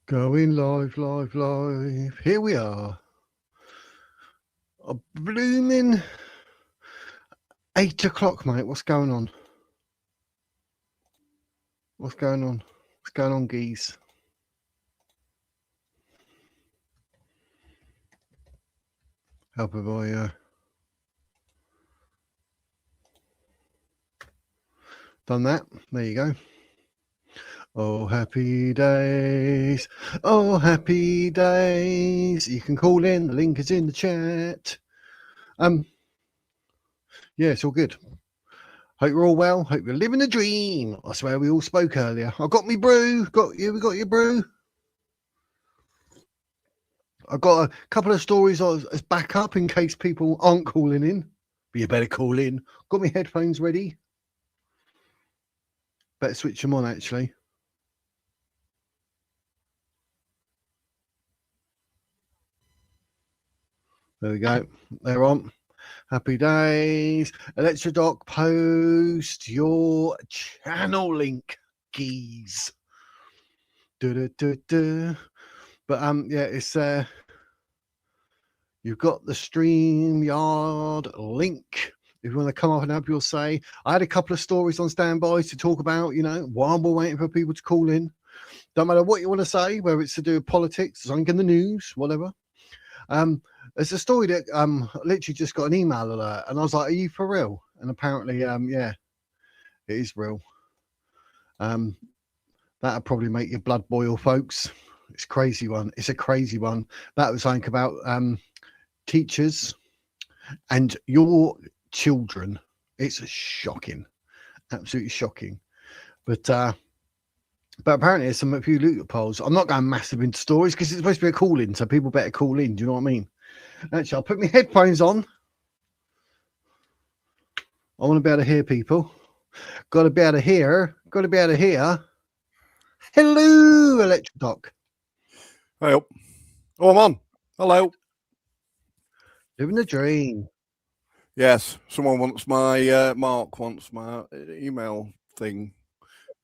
Going live, live, live. Here we are. A blooming 8 o'clock, mate. What's going on? What's going on? What's going on, geese? Help if I done that. There you go. Oh, happy days. Oh, happy days. You can call in. The link is in the chat. Yeah, it's all good. Hope you're all well. Hope you're living a dream. I swear we all spoke earlier. I got me brew. Got you. We got your brew. I've got a couple of stories as backup in case people aren't calling in. But you better call in. Got my headphones ready. Better switch them on, actually. There we go. They're on. Happy days. Electrodoc, post your channel link, geez. But yeah, it's you've got the StreamYard link. If you want to come up and have your say. I had a couple of stories on standby to talk about, while we're waiting for people to call in. Don't matter what you want to say, whether it's to do with politics, something in the news, whatever. There's a story that literally just got an email alert, and I was like, "Are you for real?" And apparently, yeah, it is real. That'll probably make your blood boil, folks. It's a crazy one. It's a crazy one. That was something about teachers and your children. It's shocking, absolutely shocking. But apparently there's a few loopholes. I'm not going massive into stories because it's supposed to be a call-in, so people better call in. Do you know what I mean? Actually, I'll put my headphones on. I want to be able to hear people. Got to be able to hear. Got to be able to hear. Hello, Electrodoc. Hey up. Oh, I'm on. Hello. Living the dream. Yes, someone wants my, Mark wants my email thing.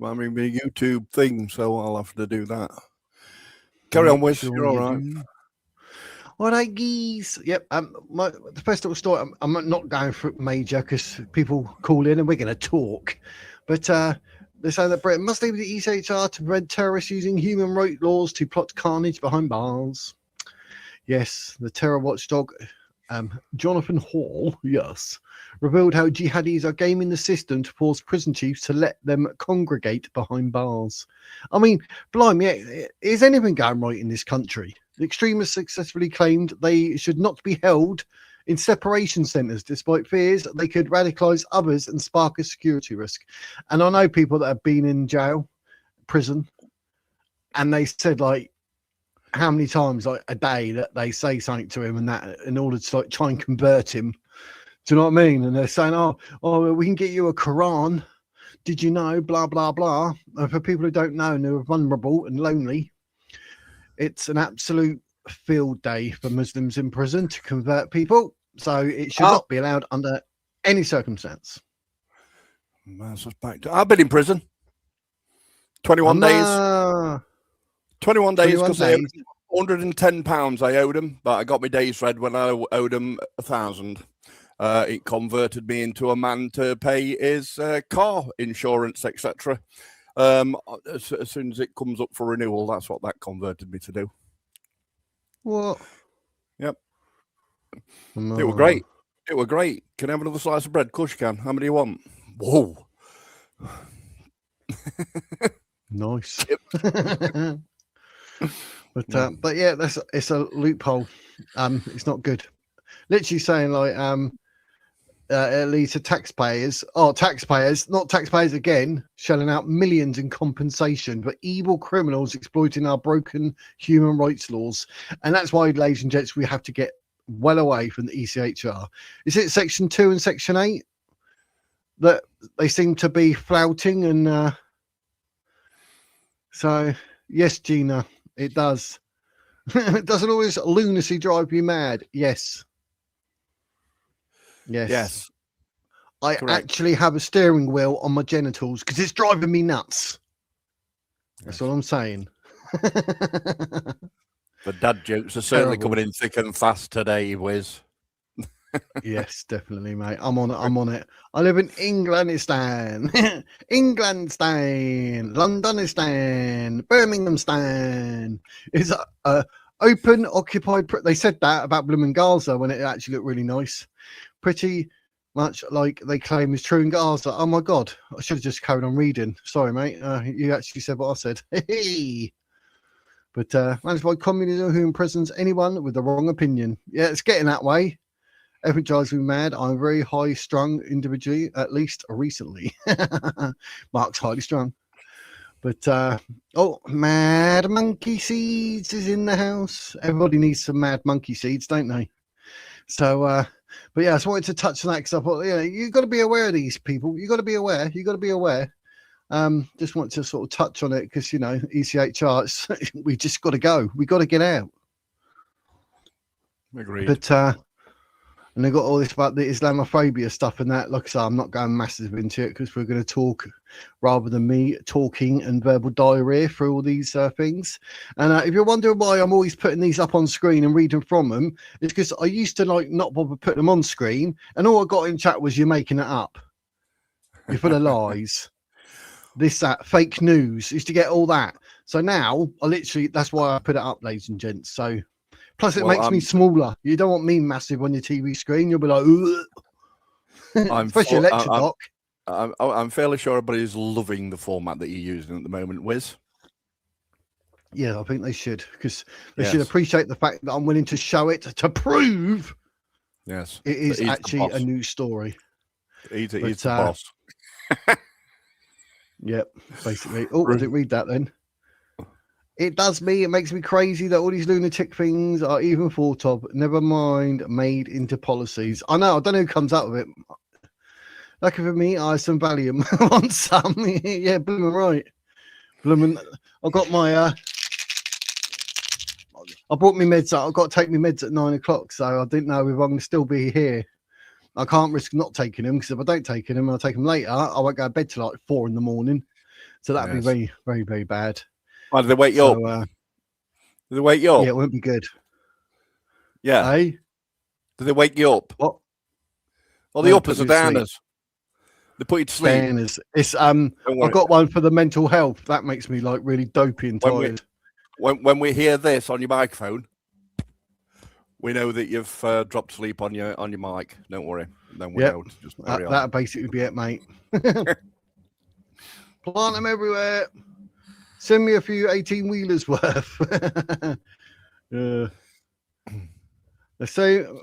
I mean, my YouTube thing, so I'll have to do that. Carry on, Wiz. You're all right. All right, geese. Yep. The first little story. I'm not going for it major because people call in and we're going to talk. But they're saying that Britain must leave the ECHR to prevent terrorists using human rights laws to plot carnage behind bars. Yes, the terror watchdog, Jonathan Hall, yes, revealed how jihadis are gaming the system to force prison chiefs to let them congregate behind bars. I mean, blimey, is anything going right in this country? The extremists successfully claimed they should not be held in separation centres, despite fears that they could radicalise others and spark a security risk. And I know people that have been in jail, prison, and they said, like, how many times, like, a day that they say something to him and that in order to, like, try and convert him. Do you know what I mean? And they're saying, oh, we can get you a Quran. Did you know? Blah, blah, blah. And for people who don't know and who are vulnerable and lonely, it's an absolute field day for Muslims in prison to convert people. So it should not be allowed under any circumstance. I've been in prison. 21 days. 21 days because they owed £110 I owed them, but I got my days read when I owed them 1,000. It converted me into a man to pay his car insurance, etc. As soon as it comes up for renewal, that's what that converted me to do. What? Yep. No. It were great. It were great. Can I have another slice of bread? Of course you can. How many do you want? Whoa. Nice. But yeah, it's a loophole. It's not good. Literally saying, like, it leads to taxpayers, not taxpayers again, shelling out millions in compensation for evil criminals exploiting our broken human rights laws. And that's why, ladies and gents, we have to get well away from the ECHR. Is it Section 2 and Section 8 that they seem to be flouting? And so, yes, Gina, it does. It doesn't always lunacy drive you mad. Yes. Yes. I actually have a steering wheel on my genitals because it's driving me nuts. That's all I'm saying. The dad jokes are certainly coming in thick and fast today, Wiz. Yes, definitely, mate. I'm on it. I'm on it. I live in Englandistan, Englandistan, Londonistan, Birminghamstan. It's open, occupied. They said that about blooming Gaza when it actually looked really nice. Pretty much like they claim is true in Gaza. Oh my God, I should have just carried on reading. Sorry, mate. You actually said what I said. Hey. But managed by communism who imprisons anyone with the wrong opinion. Yeah, it's getting that way. Everything drives me mad. I'm very high-strung individually, at least recently. Mark's highly strung. But, Mad Monkey Seeds is in the house. Everybody needs some Mad Monkey Seeds, don't they? So, but yeah, I just wanted to touch on that because I thought, you've got to be aware of these people. You've got to be aware. You've got to be aware. Just want to sort of touch on it because, ECHR, we just got to go. We got to get out. Agreed. But, and they got all this about the Islamophobia stuff and that. Like I said, I'm not going massive into it because we're going to talk rather than me talking and verbal diarrhea through all these things. And if you're wondering why I'm always putting these up on screen and reading from them, it's because I used to not bother putting them on screen. And all I got in chat was, you're making it up. You're full of lies. This, that, fake news. Used to get all that. So now that's why I put it up, ladies and gents. So plus it makes me smaller. You don't want me massive on your TV screen. You'll be like, especially electric. I'm fairly sure everybody's loving the format that you're using at the moment, Wiz. Yeah, I think they should, because they should appreciate the fact that I'm willing to show it to prove it is actually a news story. He's the boss. Yep, basically. Oh, I didn't read that then. It makes me crazy that all these lunatic things are even thought of, never mind made into policies. I know, I don't know who comes out of it. Lucky for me, I have some Valium. I want some. Yeah, blooming right. Blooming, I got my, I brought my meds out. I've got to take my meds at 9 o'clock, so I didn't know if I'm going to still be here. I can't risk not taking them, because if I don't take them and I take them later, I won't go to bed till like 4 a.m. So that'd be very, very, very bad. Why, did they wake you up? Did they wake you up? Yeah, it won't be good. Yeah. Hey? Did they wake you up? What? Well, the uppers are downers. They put you to sleep. Downers. It's I've got one for the mental health. That makes me like really dopey and tired. When we hear this on your microphone, we know that you've dropped sleep on your mic. Don't worry. Then we know to just carry on. That'll basically be it, mate. Plant them everywhere. Send me a few 18-wheelers worth. So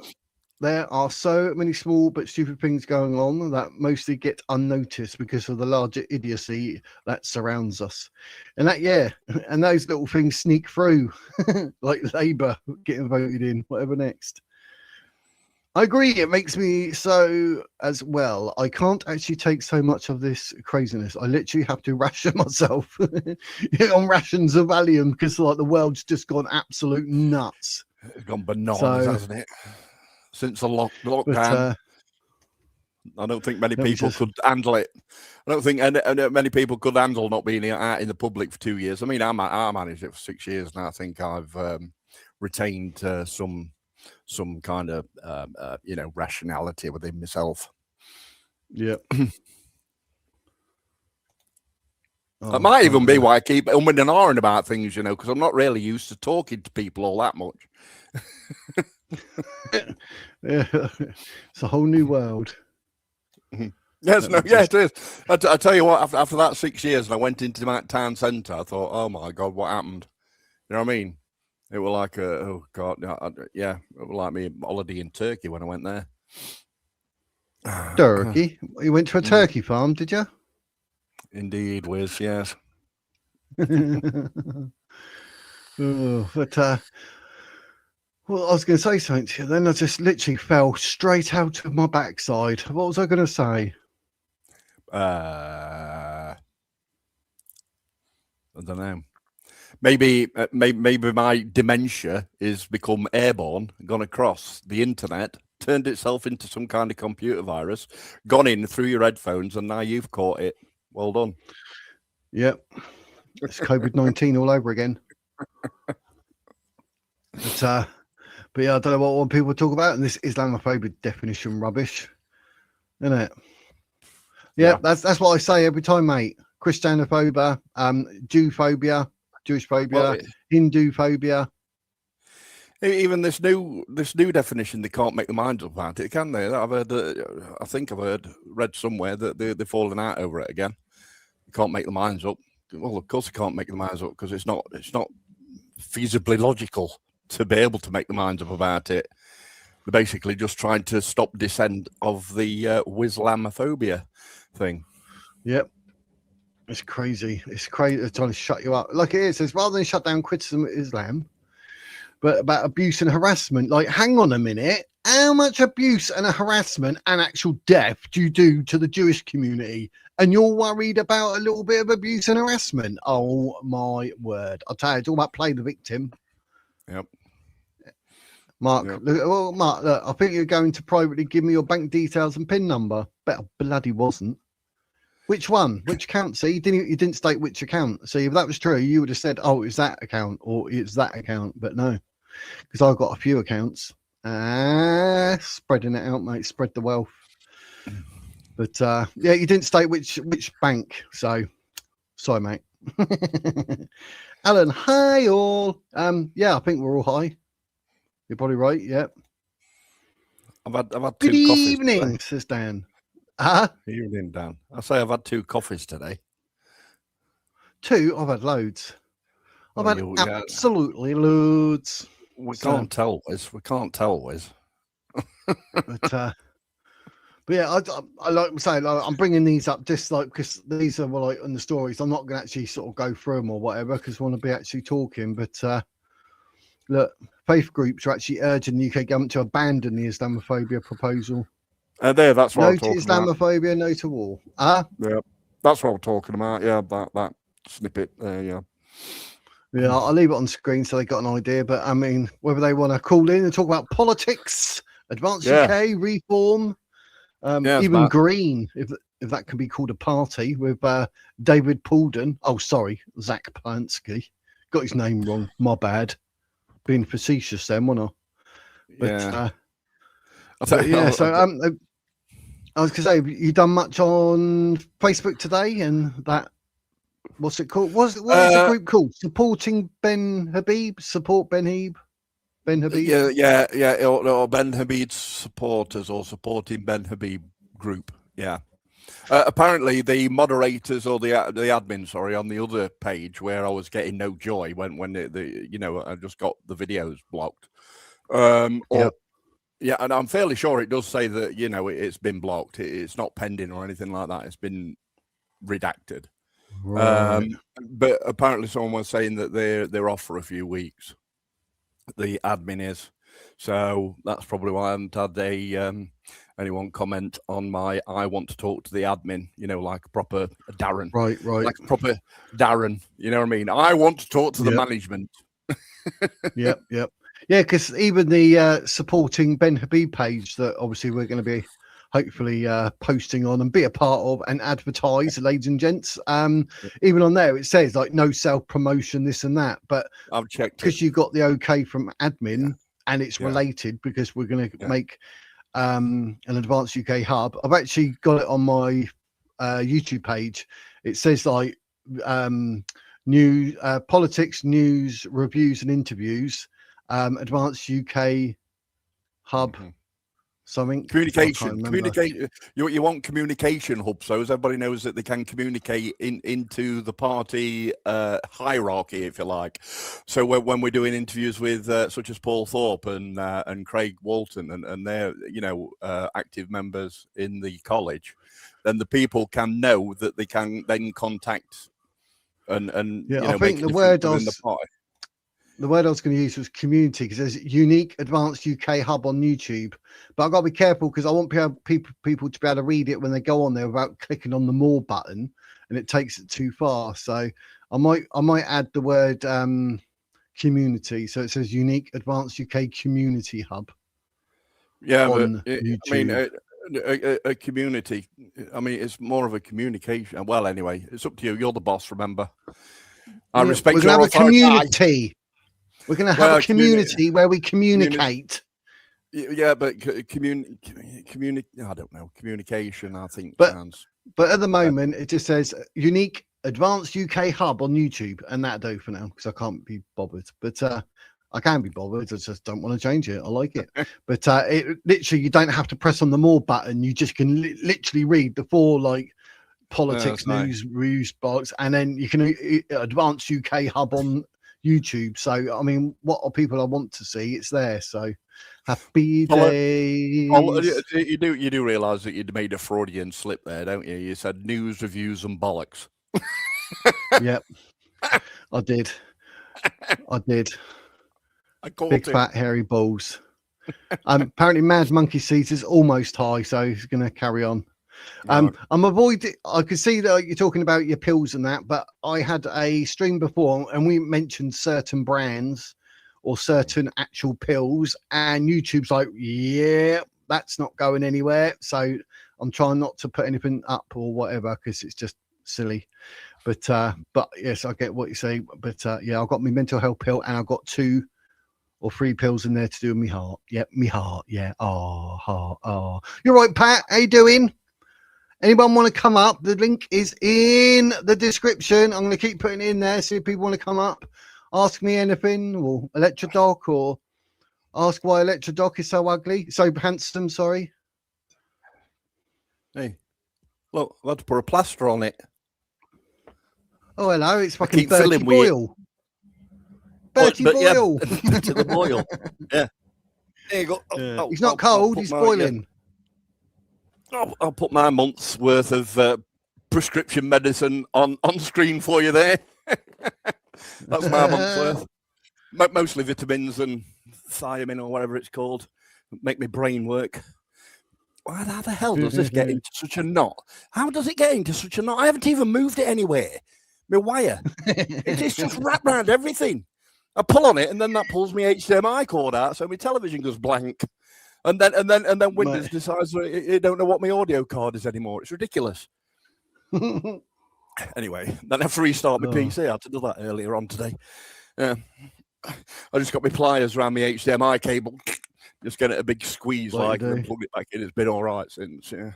there are so many small but stupid things going on that mostly get unnoticed because of the larger idiocy that surrounds us. And and those little things sneak through, like Labour getting voted in, whatever next. I agree, it makes me so as well. I can't actually take so much of this craziness. I literally have to ration myself on rations of Valium because like the world's just gone absolute nuts. It's gone bananas, hasn't it? Since the lockdown. I don't think many people could handle it. I don't think many people could handle not being out in the public for 2 years. I mean, I managed it for 6 years, and I think I've retained some kind of rationality within myself. Yeah. That might even be why I keep umming and ahhing about things, because I'm not really used to talking to people all that much. Yeah, it's a whole new world. Yes, it is. I tell you what, after that 6 years, and I went into my town centre, I thought, oh my God, what happened? You know what I mean? It was like, oh God, it was like me holiday in Turkey when I went there. Turkey? You went to a turkey farm, did you? Indeed, Wiz, yes. But well, I was going to say something to you, then I just literally fell straight out of my backside. What was I going to say? I don't know. Maybe my dementia is become airborne, gone across the internet, turned itself into some kind of computer virus, gone in through your headphones, and now you've caught it. Well done. Yep. It's COVID-19 all over again. But yeah, I don't know what people talk about, and this Islamophobia definition rubbish, isn't it? Yeah, that's what I say every time, mate. Christianophobia, Jewphobia, Jewish phobia, Hindu phobia. Even this new definition, they can't make their minds up about it, can they? I've heard, read somewhere that they're falling out over it again. They can't make their minds up. Well, of course they can't make their minds up because it's not feasibly logical to be able to make their minds up about it. They're basically just trying to stop descent of the Islamophobia thing. Yep. It's crazy. It's crazy. They're trying to shut you up. Like it is. It's rather than shut down criticism of Islam, but about abuse and harassment. Like, hang on a minute. How much abuse and harassment and actual death do you do to the Jewish community? And you're worried about a little bit of abuse and harassment? Oh, my word. I'll tell you, it's all about play the victim. Yep. Mark, yep. Mark, look, I think you're going to privately give me your bank details and PIN number. Bet I bloody wasn't. Which one? Which account? See, you didn't state which account. See, if that was true, you would have said, "Oh, it's that account," or "It's that account." But no, because I've got a few accounts. Spreading it out, mate. Spread the wealth. But yeah, you didn't state which bank. So sorry, mate. Alan, hi all. Yeah, I think we're all high. You're probably right. Yeah. I've had Good 2 coffees evening, today. says Dan. Evening, Dan. I say I've had 2 coffees today. 2? I've had loads. I've had absolutely loads. We can't tell, Wiz. We can't tell, Wiz. But yeah, I like to say, like, I'm bringing these up just like because these are like on the stories. I'm not going to actually sort of go through them or whatever because I want to be actually talking. But look, faith groups are actually urging the UK government to abandon the Islamophobia proposal. That's what I'm talking about. No to Islamophobia, no to war. Yeah, that's what I'm talking about. Yeah, that snippet there, yeah. Yeah, I'll leave it on screen so they got an idea. But I mean, whether they want to call in and talk about politics, advanced UK, reform, even Green, if that can be called a party, with David Paulden. Oh, sorry, Zach Plansky. Got his name wrong. My bad. Being facetious then, wasn't I? But, yeah. So I was going to say, have you done much on Facebook today? And that, what's it called? What is the group called? Supporting Ben Habib? Support Ben Habib? Ben Habib? Yeah. Or Ben Habib's supporters or supporting Ben Habib group. Yeah. Apparently, the moderators or the admin, on the other page where I was getting no joy when I just got the videos blocked. Yeah, and I'm fairly sure it does say that, it's been blocked. It's not pending or anything like that. It's been redacted. Right. But apparently someone was saying that they're off for a few weeks. The admin is. So that's probably why I haven't had anyone comment on my I want to talk to the admin, like a proper Darren. Right. Like a proper Darren, you know what I mean? I want to talk to the management. Yep. Yeah, because even the supporting Ben Habib page that obviously we're going to be hopefully posting on and be a part of and advertise, ladies and gents. Even on there, it says like no self-promotion, this and that. But I've checked because you got the okay from admin and it's related because we're going to make an advanced UK hub. I've actually got it on my YouTube page. It says like new politics, news, reviews and interviews. Advanced UK hub, something. Communication. You want communication hub, so as everybody knows that they can communicate into the party hierarchy, if you like. So when we're doing interviews with such as Paul Thorpe and Craig Walton and they're active members in the college, then the people can know that they can then contact and I think the word the word I was going to use was community because there's unique advanced UK hub on YouTube. But I've got to be careful because I want people to be able to read it when they go on there without clicking on the more button and it takes it too far. So I might add the word community. So it says unique advanced UK community hub. Yeah, but a community. I mean, it's more of a communication. Well, anyway, it's up to you. You're the boss, remember. I respect your authority. Community. We're going to have a community where we communicate. Yeah, but I don't know. Communication, I think. But at the moment, it just says unique advanced UK hub on YouTube, and that'll do for now because I can't be bothered. But I can be bothered. I just don't want to change it. I like it. But it literally, you don't have to press on the more button. You just can literally read the 4 like politics, news box, and then you can advanced UK hub on YouTube. So I mean, what are people I want to see? It's there. So happy days. You do realise that you'd made a Freudian slip there, don't you? You said news, reviews, and bollocks. Yep, I did. Big fat hairy balls. Apparently, Mad Monkey Seeds is almost high, so he's going to carry on. I'm avoiding. I could see that you're talking about your pills and that, but I had a stream before, and we mentioned certain brands or certain actual pills, and YouTube's like, yeah, that's not going anywhere. So I'm trying not to put anything up or whatever because it's just silly. But yes, I get what you say. But yeah, I've got my mental health pill, and I've got 2 or 3 pills in there to do with me heart. Yep, me heart. Yeah. Oh, heart. Oh, you're right, Pat. How you doing? Anyone want to come up? The link is in the description. I'm going to keep putting it in there. See if people want to come up, ask me anything, or Electrodoc, or ask why Electrodoc is so ugly, so handsome. Sorry. Hey, look, let's put a plaster on it. Oh, hello. It's fucking Bertie Boyle. Bertie Boyle. Yeah, to the boil. Yeah. There you go. He's not cold. He's boiling. I'll put my month's worth of prescription medicine on screen for you there. That's my month's worth. Mostly vitamins and thiamine or whatever it's called. Make my brain work. How the hell does this get into such a knot? How does it get into such a knot? I haven't even moved it anywhere. My wire. It's just wrapped around everything. I pull on it and then that pulls my HDMI cord out, so my television goes blank. And then Windows decides it don't know what my audio card is anymore. It's ridiculous. Anyway, then I have to restart my PC. I had to do that earlier on today. I just got my pliers around my HDMI cable. Just get it a big squeeze and then plug it back in. It's been all right since. Yeah.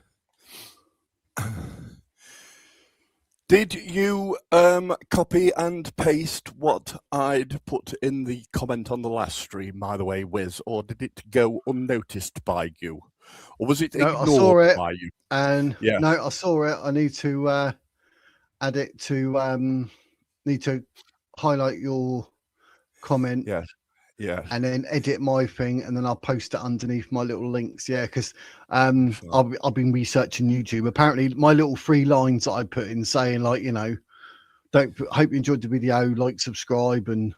Did you copy and paste what I'd put in the comment on the last stream, by the way, Wiz, or did it go unnoticed by you? Or was it ignored by you? And no, I saw it. I need to add it to need to highlight your comment. Yes. Yeah. And then edit my thing, and then I'll post it underneath my little links. Yeah, because I've been researching YouTube. Apparently, my little 3 lines that I put in saying, like, you know, hope you enjoyed the video, like, subscribe, and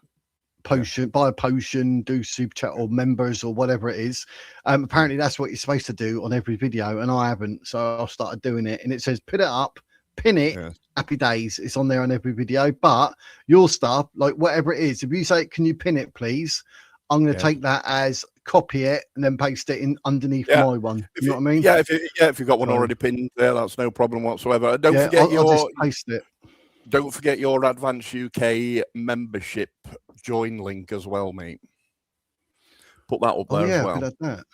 potion, buy a potion, do super chat or members or whatever it is. Apparently, that's what you're supposed to do on every video, and I haven't, so I started doing it. And it says put it up, pin it. Yeah. Happy days. It's on there on every video, but your stuff, like whatever it is, if you say, can you pin it, please? I'm going to take that as copy it and then paste it in underneath my one. You know what I mean? Yeah. If you've got one already pinned there, that's no problem whatsoever. Don't forget I'll just paste it. Don't forget your Advanced UK membership join link as well, mate. Put that up there as well. That.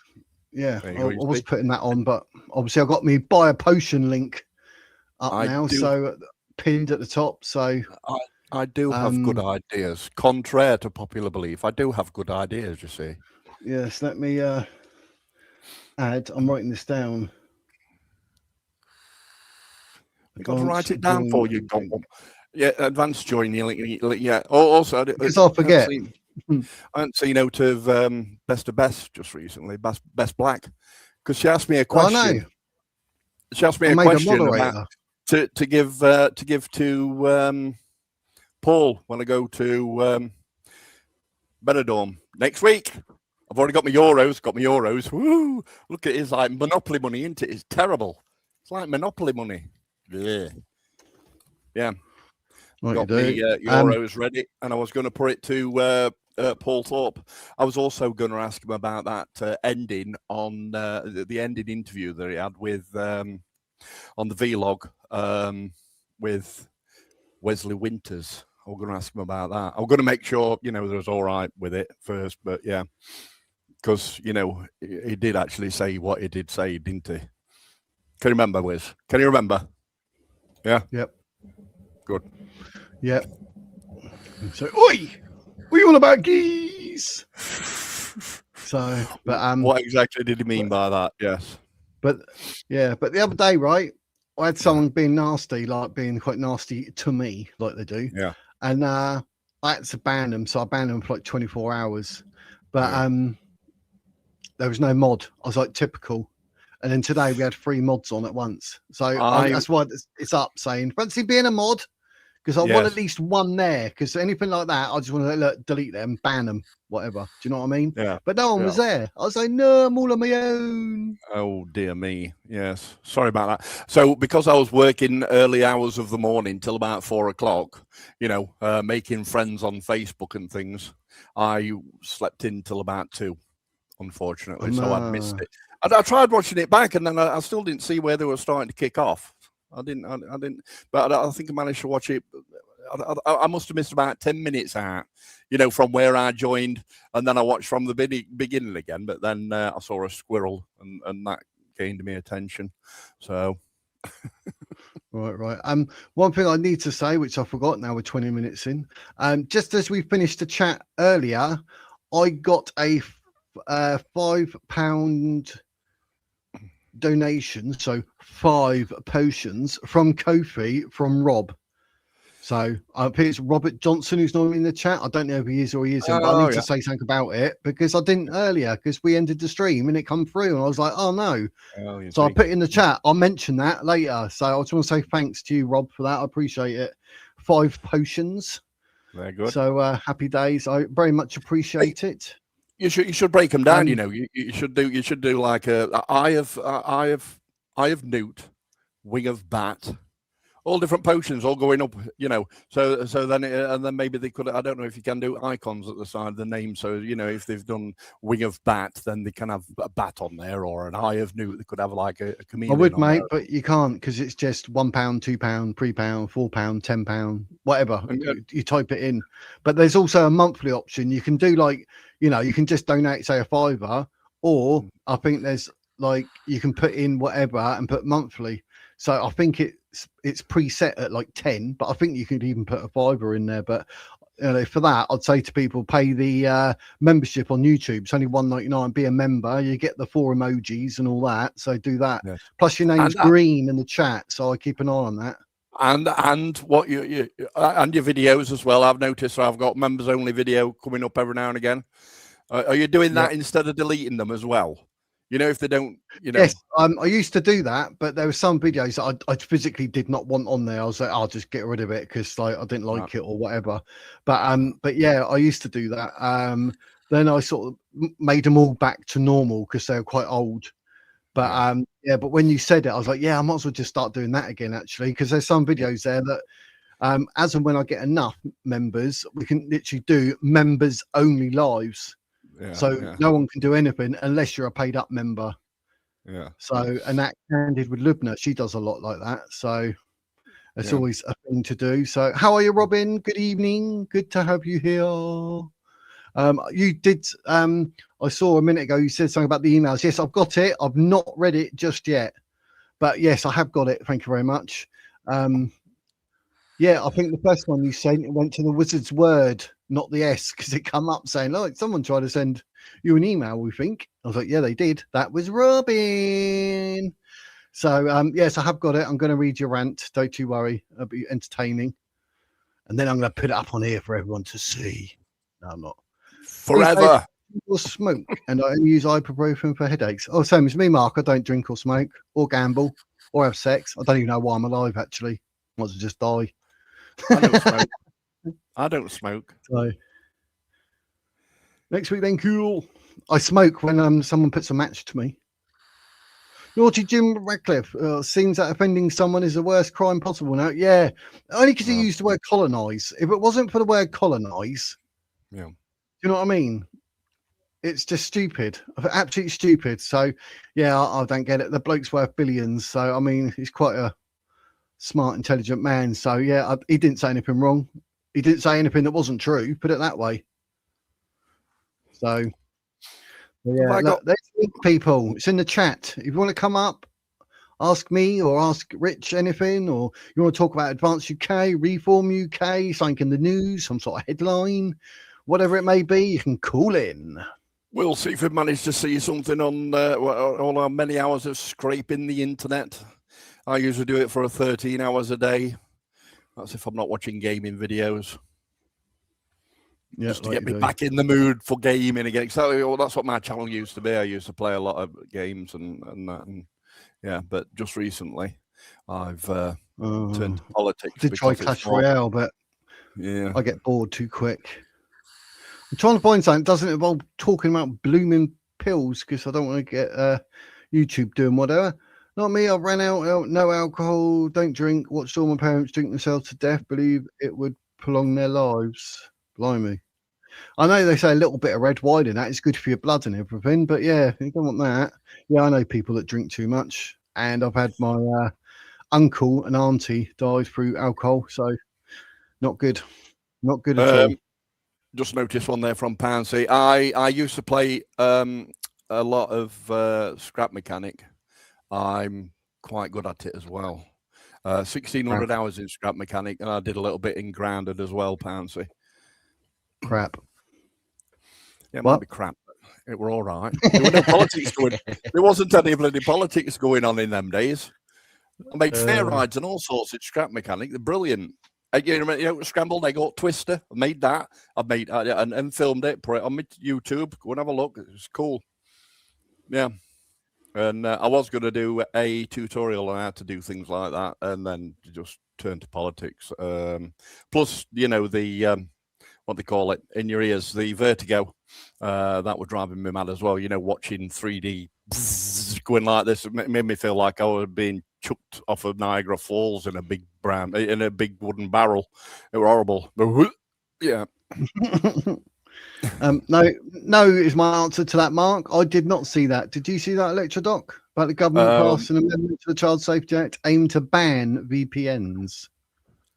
Yeah, I was putting that on, but obviously I got me buy a potion link up now, so pinned at the top. So I do have good ideas, contrary to popular belief. I do have good ideas, you see. Yes, let me add. I'm writing this down. I've got to write it down for you. Yeah, advanced joining link. Yeah. Also, because I'll forget. I haven't seen out of Best of Best just recently, Best Black, because she asked me a question. I know. She asked me a question about to give to Paul when I go to Benidorm next week. I've already got my euros. Woo! Look at it, it's like Monopoly money, isn't it? It's terrible. It's like Monopoly money. Yeah. Got the euros ready, and I was going to put it to Paul Thorpe. I was also going to ask him about that ending on the ending interview that he had with on the vlog with Wesley Winters. I'm going to ask him about that. I'm going to make sure, you know, there's all right with it first. But yeah, because, you know, he did actually say what he did say, didn't he? Can you remember, Wiz? Can you remember? Yeah? Yep. Good. Yep. So, oi! What are you on about, geese? So, but what exactly did he mean by that? Yes. But yeah, but the other day, right, I had someone being nasty, like being quite nasty to me, like they do. Yeah. And I had to ban them, so I banned them for like 24 hours. But there was no mod. I was like typical. And then today we had 3 mods on at once. So that's why it's up saying, fancy being a mod? Because I want at least one there. Because anything like that, I just want to delete them, ban them, whatever. Do you know what I mean? Yeah. But no one was there. I was like, no, I'm all on my own. Oh, dear me. Yes. Sorry about that. So because I was working early hours of the morning till about 4 o'clock, you know, making friends on Facebook and things, I slept in till about 2, unfortunately. So I missed it. I tried watching it back, and then I still didn't see where they were starting to kick off. I didn't, but I think I managed to watch it. I must have missed about 10 minutes out, you know, from where I joined, and then I watched from the beginning again. But then I saw a squirrel, and that gained me attention. So, right. One thing I need to say, which I forgot. Now we're 20 minutes in. Just as we finished the chat earlier, I got a £5 donation, so 5 potions from Kofi from Rob. So I think it's Robert Johnson who's normally in the chat. I don't know if he is or he isn't, but I need to say something about it because I didn't earlier because we ended the stream and it come through and I was like, oh no. So I put in the chat. I'll mention that later. So I just want to say thanks to you, Rob, for that. I appreciate it. 5 potions. Very good. So happy days. I very much appreciate it. You should break them down. You know, you should do like a eye of newt, wing of bat, all different potions, all going up. You know, so then and then maybe they could. I don't know if you can do icons at the side of the name. So you know, if they've done wing of bat, then they can have a bat on there, or an eye of newt. They could have like a chameleon. I would, mate, but you can't because it's just £1, £2, £3, £4, £10, whatever. You type it in. But there's also a monthly option. You can do like, you know, you can just donate, say, £5, or I think there's like you can put in whatever and put monthly. So I think it's preset at like 10, but I think you could even put a £5 in there. But you know, for that, I'd say to people, pay the membership on YouTube. It's only £1.99. Be a member. You get the 4 emojis and all that. So do that. Yes. Plus, your name's green in the chat, so I keep an eye on that. And what you and your videos as well. I've noticed. So I've got members only video coming up every now and again. Are you doing that instead of deleting them as well? You know, if they don't, you know. Yes, I used to do that, but there were some videos that I physically did not want on there. I was like, I'll just get rid of it because like I didn't like it or whatever. But yeah, I used to do that. Then I sort of made them all back to normal because they were quite old. But yeah, but when you said it, I was like, yeah, I might as well just start doing that again actually, because there's some videos there that as and when I get enough members, we can literally do members only lives. No one can do anything unless you're a paid up member. Yeah. So, and that Candid with Lubna, she does a lot like that. So it's always a thing to do. So how are you, Robin? Good evening. Good to have you here. You did, I saw a minute ago, you said something about the emails. Yes, I've got it. I've not read it just yet, but yes, I have got it. Thank you very much. Yeah, I think the first one you sent, it went to the Wizard's Word, not the S, because it come up saying, oh, someone tried to send you an email, we think. I was like, yeah, they did. That was Robin. So, yes, I have got it. I'm going to read your rant. Don't you worry. It'll be entertaining. And then I'm going to put it up on here for everyone to see. No, I'm not. Forever. Or smoke, and I only use ibuprofen for headaches. Oh, same as me, Mark. I don't drink or smoke or gamble or have sex. I don't even know why I'm alive, actually. I might as well just die. I don't smoke. I don't smoke. So next week then, cool. I smoke when someone puts a match to me. Naughty Jim Radcliffe seems that offending someone is the worst crime possible now. Yeah, only because he used the word colonise. If it wasn't for the word colonise, yeah, you know what I mean? It's just stupid, absolutely stupid. So yeah, I don't get it. The bloke's worth billions. So I mean, he's quite a smart, intelligent man. So yeah, he didn't say anything wrong. he didn't say anything that wasn't true. Put it that way. So, yeah, look, there's people. It's in the chat. If you want to come up, ask me or ask Rich anything, or you want to talk about Advance UK, Reform UK, something in the news, some sort of headline, whatever it may be, you can call in. We'll see if we manage to see something on all our many hours of scraping the internet. I usually do it for 13 hours a day. That's if I'm not watching gaming videos. Just to get me back in the mood for gaming again. Exactly. Well, that's what my channel used to be. I used to play a lot of games and that. And yeah, but just recently I've turned to politics. I did try Clash Royale, but yeah, I get bored too quick. I'm trying to find something that doesn't involve talking about blooming pills because I don't want to get YouTube doing whatever. Not me. I ran out. No alcohol. Don't drink. Watched all my parents drink themselves to death. Believe it would prolong their lives. Blimey. I know they say a little bit of red wine in that is good for your blood and everything, but yeah, you don't want that. Yeah, I know people that drink too much, and I've had my uncle and auntie die through alcohol, so not good. Not good at all. Just noticed one there from Pansy. I used to play a lot of scrap mechanic. I'm quite good at it as well. 1,600 hours in scrap mechanic, and I did a little bit in grounded as well, Pansy. Crap. Yeah, it might be crap, but it were all right. There were no politics going. There wasn't any bloody politics going on in them days. I made fair rides and all sorts of scrap mechanic. They're brilliant. You know, scrambled egg or twister. I made that. I made and filmed it. Put it on my YouTube. Go and have a look. It's cool. Yeah. And I was going to do a tutorial on how to do things like that, and then just turn to politics. Plus, you know, the what they call it in your ears, the vertigo. That was driving me mad as well. You know, watching 3D going like this, it made me feel like I was being chucked off of Niagara Falls in a big wooden barrel. It was horrible. Yeah. No is my answer to that, Mark. I did not see that. Did you see that, Electra Doc, about the government passing an amendment to the Child Safety Act aimed to ban VPNs?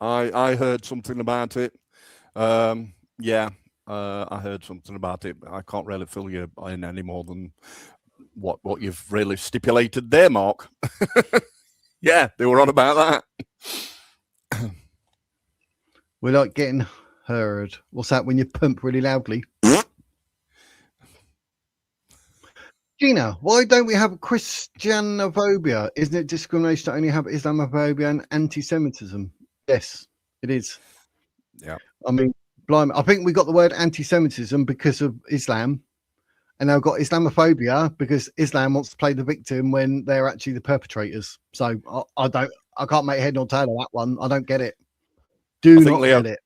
I heard something about it. Yeah, I heard something about it. I can't really fill you in any more than what you've really stipulated there, Mark. Yeah, they were on about that. We're not getting heard. What's that when you pump really loudly? Gina, why don't we have Christianophobia? Isn't it discrimination to only have Islamophobia and anti-Semitism? Yes, it is. Yeah. I mean, blimey, I think we got the word anti-Semitism because of Islam, and now got Islamophobia because Islam wants to play the victim when they're actually the perpetrators. So I can't make head nor tail of that one. I don't get it. Get it.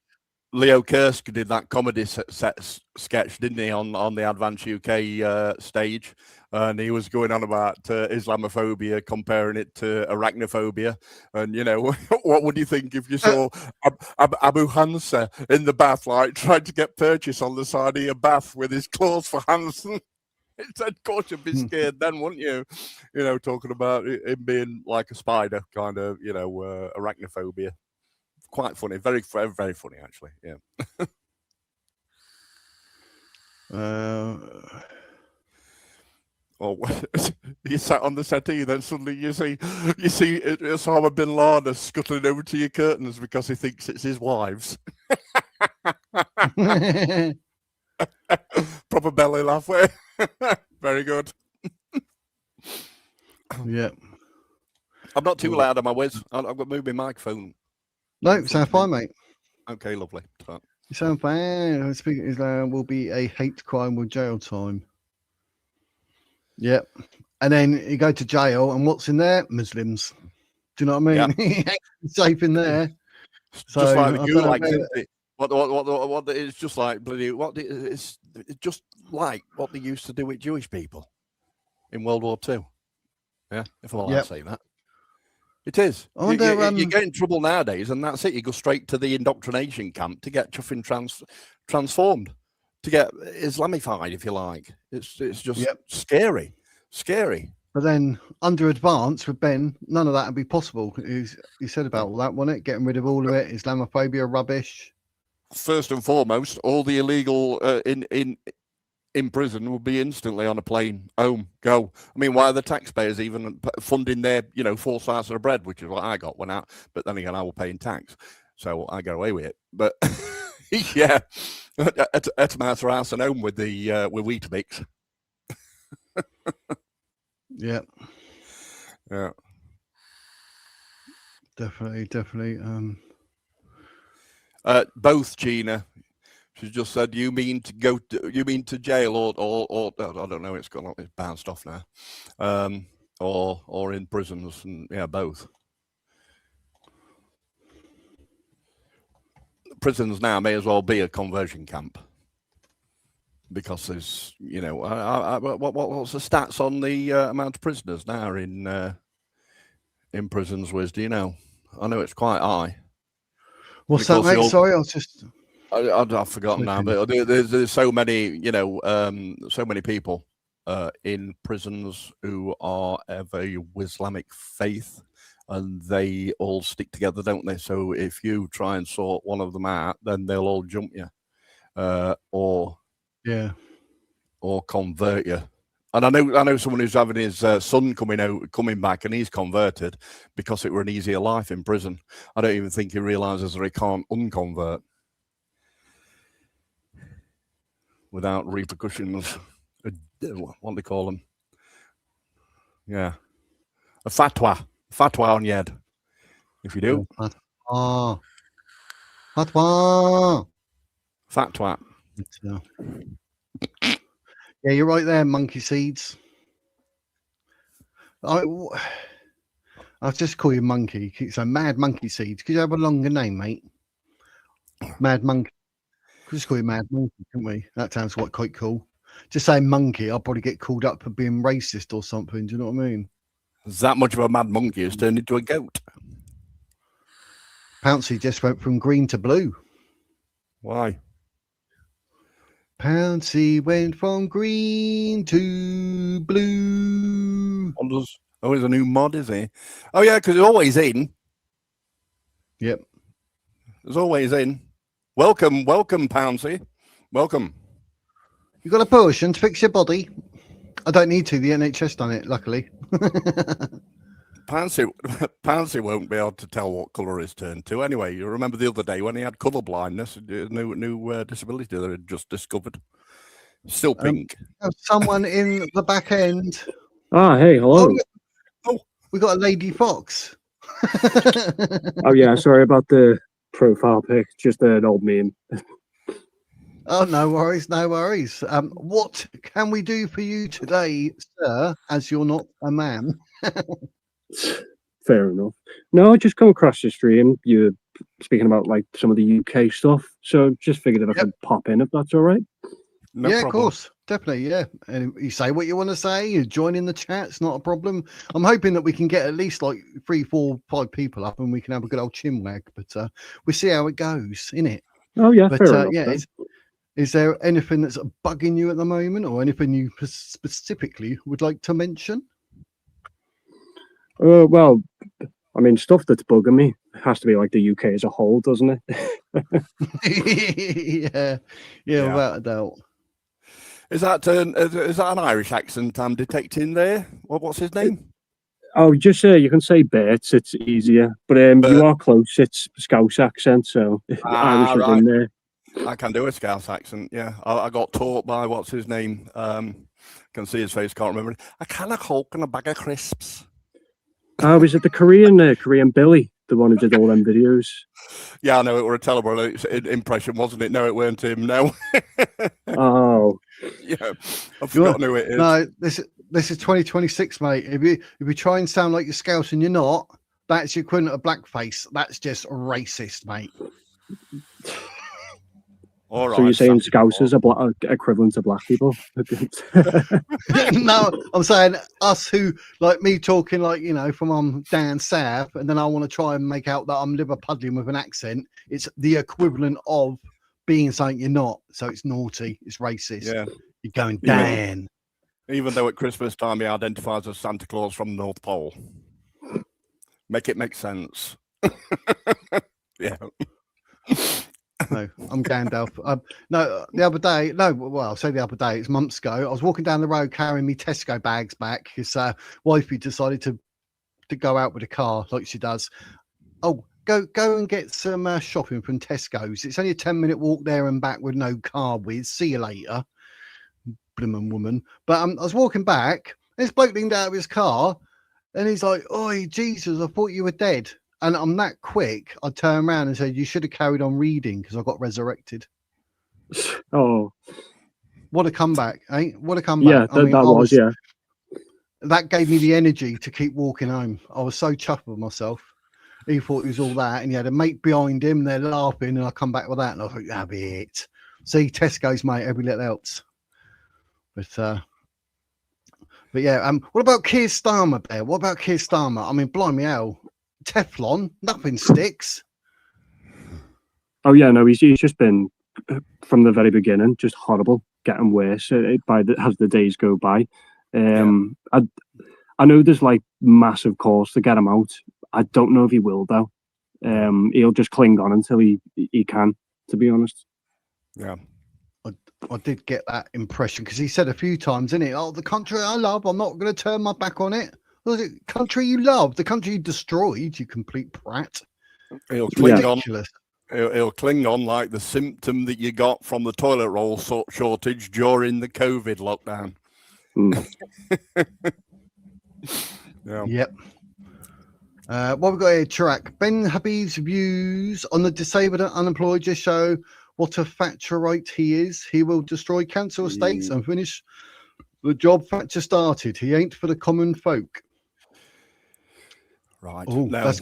Leo Kursk did that comedy sketch, didn't he, on the Advance UK stage? And he was going on about Islamophobia, comparing it to arachnophobia. And, you know, what would you think if you saw Abu Hansa in the bath, like, trying to get purchase on the side of your bath with his claws for Hansen? It said, of course, you'd be scared then, wouldn't you? You know, talking about him being like a spider, kind of, you know, arachnophobia. Quite funny, very, very, very funny, actually. Yeah. Oh, you sat on the settee, then suddenly you see Osama bin Laden scuttling over to your curtains because he thinks it's his wives. Proper belly laugh. Very good. Yeah. I'm not too loud on my whiz. I've got to move my microphone. No, sound fine, mate. Okay, lovely. You sound fine. Speaking of Islam, will be a hate crime with jail time. Yep. And then you go to jail, and what's in there? Muslims. Do you know what I mean? Yep. Safe in there. So, just like the gulag, isn't it? What it's just like bloody. It's just like what they used to do with Jewish people in World War II. Yeah, if I'm allowed to say that. It is. I wonder, you get in trouble nowadays, and that's it. You go straight to the indoctrination camp to get chuffing transformed, to get Islamified, if you like. It's just scary. But then under Advance with Ben, none of that would be possible. He said about all that, wasn't it? Getting rid of all of it, Islamophobia, rubbish. first and foremost, all the illegal in prison will be instantly on a plane home. Go. I mean, why are the taxpayers even funding their 4 slices of bread, which is what I got when out? But then again, I will pay in tax, so I get away with it. But yeah, at my house and home with the with Weetabix. Yeah. Yeah. Definitely. Both, Gina. She just said, "You mean to jail or I don't know. It's bounced off now, or in prisons, and yeah, both. Prisons now may as well be a conversion camp because there's, what's the stats on the amount of prisoners now in prisons? Wiz, do you know? I know it's quite high. What's that, mate? Sorry, I was just. I've forgotten now, but there's so many, so many people in prisons who are of a Islamic faith, and they all stick together, don't they? So if you try and sort one of them out, then they'll all jump you, or convert you. And I know someone who's having his son coming back, and he's converted because it were an easier life in prison. I don't even think he realizes that he can't unconvert without repercussions. What do they call them? Yeah, a fatwa on your head if you do. Fatwa. Yeah, you're right there, monkey seeds. I'll just call you monkey. So Mad Monkey Seeds. Could you have a longer name, mate? Mad Monkey. Could just call you Mad Monkey, couldn't we? That sounds quite cool. Just say monkey, I'll probably get called up for being racist or something. Do you know what I mean? Is that much of a mad monkey has turned into a goat? Pouncey just went from green to blue. Why? Pouncey went from green to blue. Oh, he's a new mod, is he? Oh, yeah, because he's always in. Yep. He's always in. Welcome, Pouncey. Welcome. You got a potion to fix your body? I don't need to. The NHS done it, luckily. Pouncey won't be able to tell what colour he's turned to. Anyway, you remember the other day when he had colour blindness, new disability that he just discovered. Still pink. Someone in the back end. Ah, hey, hello. Oh, we got a lady fox. Oh yeah, sorry about the profile pic. Just an old meme. Oh, no worries. What can we do for you today, sir, as you're not a man? Fair enough. No, I just come across the stream. You're speaking about like some of the UK stuff. So just figured that I could pop in if that's all right. No problem. Of course. Definitely, yeah. And you say what you want to say, you join in the chat, it's not a problem. I'm hoping that we can get at least like 3, 4, 5 people up and we can have a good old chinwag, but we'll see how it goes, innit? Oh, yeah, but fair enough. Yeah, is there anything that's bugging you at the moment or anything you specifically would like to mention? Well, I mean, stuff that's bugging me has to be like the UK as a whole, doesn't it? Yeah, without a doubt. Is that an Irish accent I'm detecting there? What's his name? Oh, just you can say Bert, it's easier. But you are close, it's Scouse accent, so Irish is in there. I can do a Scouse accent, yeah. I got taught by, what's his name? Can see his face, can't remember it. A can of Coke and a bag of crisps. Oh, was it the Korean Billy, the one who did all them videos? Yeah, I know, it were a terrible impression, wasn't it? No, it weren't him, no. Oh. Yeah, I've forgotten who it is. No, this is 2026, mate. If you try and sound like you're Scouse and you're not, that's your equivalent of blackface. That's just racist, mate. All right, so you're saying Scousers are equivalent to black people? No, I'm saying us who, like me talking like, from down south, and then I want to try and make out that I'm Liverpudlian with an accent. It's the equivalent of being something you're not. So it's naughty, it's racist. Yeah. You're going down. Even though at Christmas time he identifies as Santa Claus from the North Pole. Make it make sense. Yeah. No, I'm Gandalf. No, the other day, no, well, I'll say the other day, it's months ago. I was walking down the road carrying me Tesco bags back because wifey decided to go out with a car like she does. Oh, go and get some shopping from Tesco's. It's only a 10-minute walk there and back with no car with. See you later, bloomin' woman. But I was walking back, and this bloke leaned out of his car, and he's like, "Oh, Jesus, I thought you were dead." And I'm that quick, I turned around and said, "You should have carried on reading because I got resurrected." Oh, what a comeback, eh? What a comeback. Yeah, that was, yeah. That gave me the energy to keep walking home. I was so chuffed with myself. He thought it was all that, and he had a mate behind him, they're laughing, and I come back with that, and I thought, that'll be it. See, Tesco's, mate, every little else. But yeah, what about Keir Starmer, Bear? What about Keir Starmer? I mean, blimey hell. Teflon, nothing sticks. Oh yeah, no, he's just been from the very beginning just horrible, getting worse as the days go by. I know there's like massive calls to get him out. I don't know if he will though. He'll just cling on until he can, to be honest. Yeah. I did get that impression because he said a few times, didn't he? Oh, the country I love, I'm not going to turn my back on it. Was it country you love? The country you destroyed, you complete prat. He'll cling on. Ridiculous. He'll cling on like the symptom that you got from the toilet roll shortage during the COVID lockdown. Yeah. Yep. What we've got here, Chirac. Ben Habib's views on the disabled and unemployed just show what a Thatcherite he is. He will destroy council estates and finish the job Thatcher started. He ain't for the common folk. Right. Oh, that's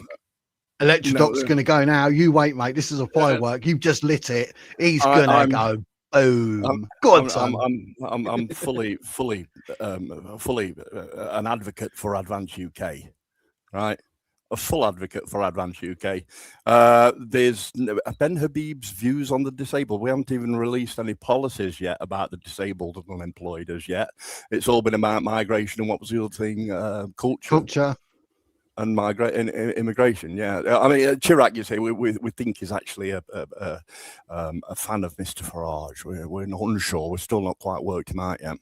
Electrodoc's going to go now. You wait, mate. This is a firework. You've just lit it. He's going to go boom. Go on, son. I'm fully an advocate for Advance UK, right? A full advocate for Advance UK. There's Ben Habib's views on the disabled. We haven't even released any policies yet about the disabled and unemployed as yet. It's all been about migration and what was the other thing? Culture. And immigration, yeah. I mean, Chirac, you say, we think he's actually a fan of Mr. Farage. We're not unsure. We're still not quite worked him out yet.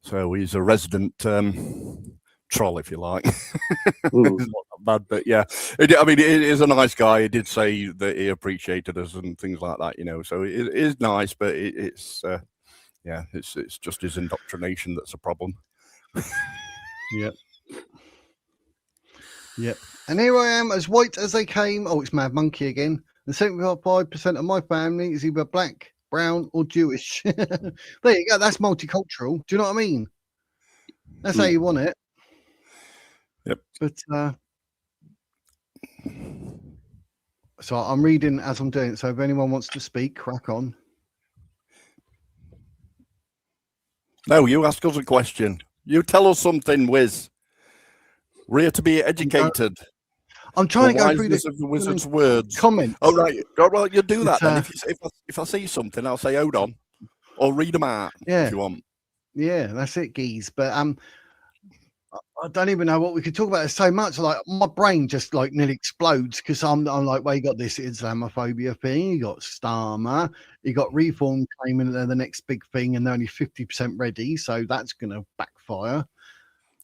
So he's a resident troll, if you like. It's not that bad, but yeah. I mean, he is a nice guy. He did say that he appreciated us and things like that, you know. So it is nice, but it's just his indoctrination that's a problem. Yep. Yep. And here I am, as white as they came. Oh, it's Mad Monkey again. And 75% of my family is either black, brown, or Jewish. There you go. That's multicultural. Do you know what I mean? That's how you want it. Yep. But so I'm reading as I'm doing it. So if anyone wants to speak, crack on. No, you ask us a question. You tell us something, Wiz. We're here to be educated. I'm trying to go through the wizard's words. Comments. Oh, right. Well, you do that then. If I see something, I'll say, hold on. Or read them out if you want. Yeah, that's it, geez. But I don't even know what we could talk about. There's so much. Like, my brain just like nearly explodes because I'm like, well, you got this Islamophobia thing. You got Starmer. You got Reform claiming they're the next big thing and they're only 50% ready. So that's going to backfire.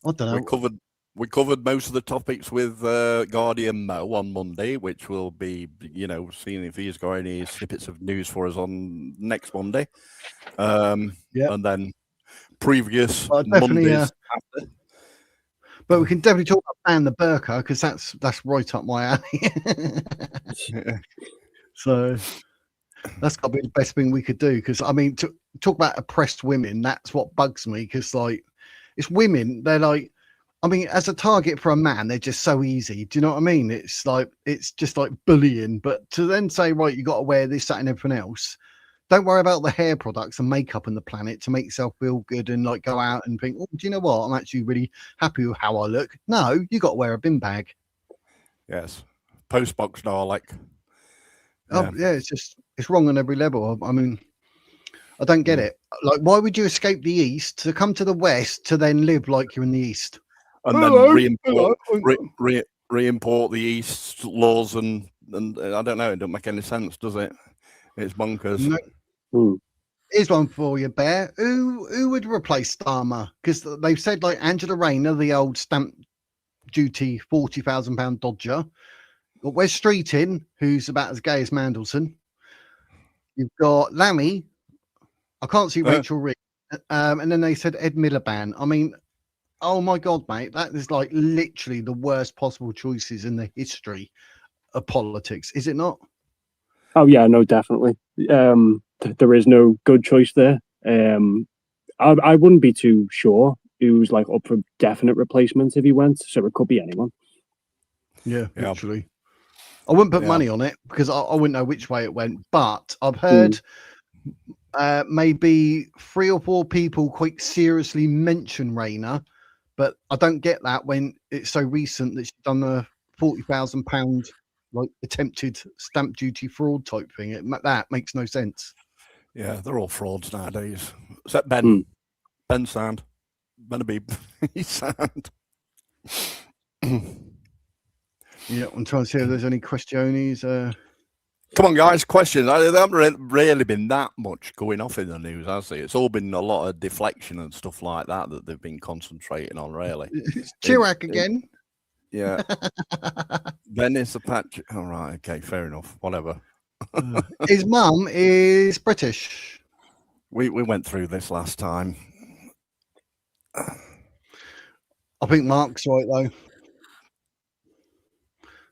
I don't know. We covered most of the topics with Guardian Mo on Monday, which will be, seeing if he's got any snippets of news for us on next Monday. And then previous Mondays after. But we can definitely talk about ban the burqa because that's right up my alley. So that's got to be the best thing we could do. Because I mean, to talk about oppressed women, that's what bugs me. Because like, it's women. They're like. I mean, as a target for a man, they're just so easy. Do you know what I mean? It's just like bullying. But to then say, right, you got to wear this, that, and everything else. Don't worry about the hair products and makeup on the planet to make yourself feel good and like go out and think, oh, do you know what? I'm actually really happy with how I look. No, you got to wear a bin bag. Yes. Postbox Dalek. Oh, yeah, it's wrong on every level. I mean, I don't get it. Like, why would you escape the East to come to the West to then live like you're in the East? And then re-import the East's laws and and I don't know. It don't make any sense, does it? It's bonkers. No. Here's one for you, Bear. Who would replace Starmer? Because they've said like Angela Rayner, the old stamp duty £40,000 dodger. Got Wes Streeting, who's about as gay as Mandelson. You've got Lammy. I can't see Rachel Reed. And then they said Ed Miliband. I mean, oh my God, mate, that is like literally the worst possible choices in the history of politics, is it not? Oh yeah, no, definitely. There is no good choice there. I wouldn't be too sure who's like up for definite replacement if he went, so it could be anyone. Yeah, literally. I wouldn't put money on it because I wouldn't know which way it went, but I've heard maybe 3 or 4 people quite seriously mention Rayner, but I don't get that when it's so recent that she's done the £40,000 like attempted stamp duty fraud type thing. That makes no sense. Yeah, they're all frauds nowadays. Except Ben. Ben Sand. Benabib. He's Sand. Yeah, I'm trying to see if there's any questions. Come on, guys, questions. There haven't really been that much going off in the news, has it? It's all been a lot of deflection and stuff like that they've been concentrating on, really. It's Chirac again. Yeah. Ben is the patch. All right, okay, fair enough. Whatever. His mum is British. We went through this last time. I think Mark's right, though.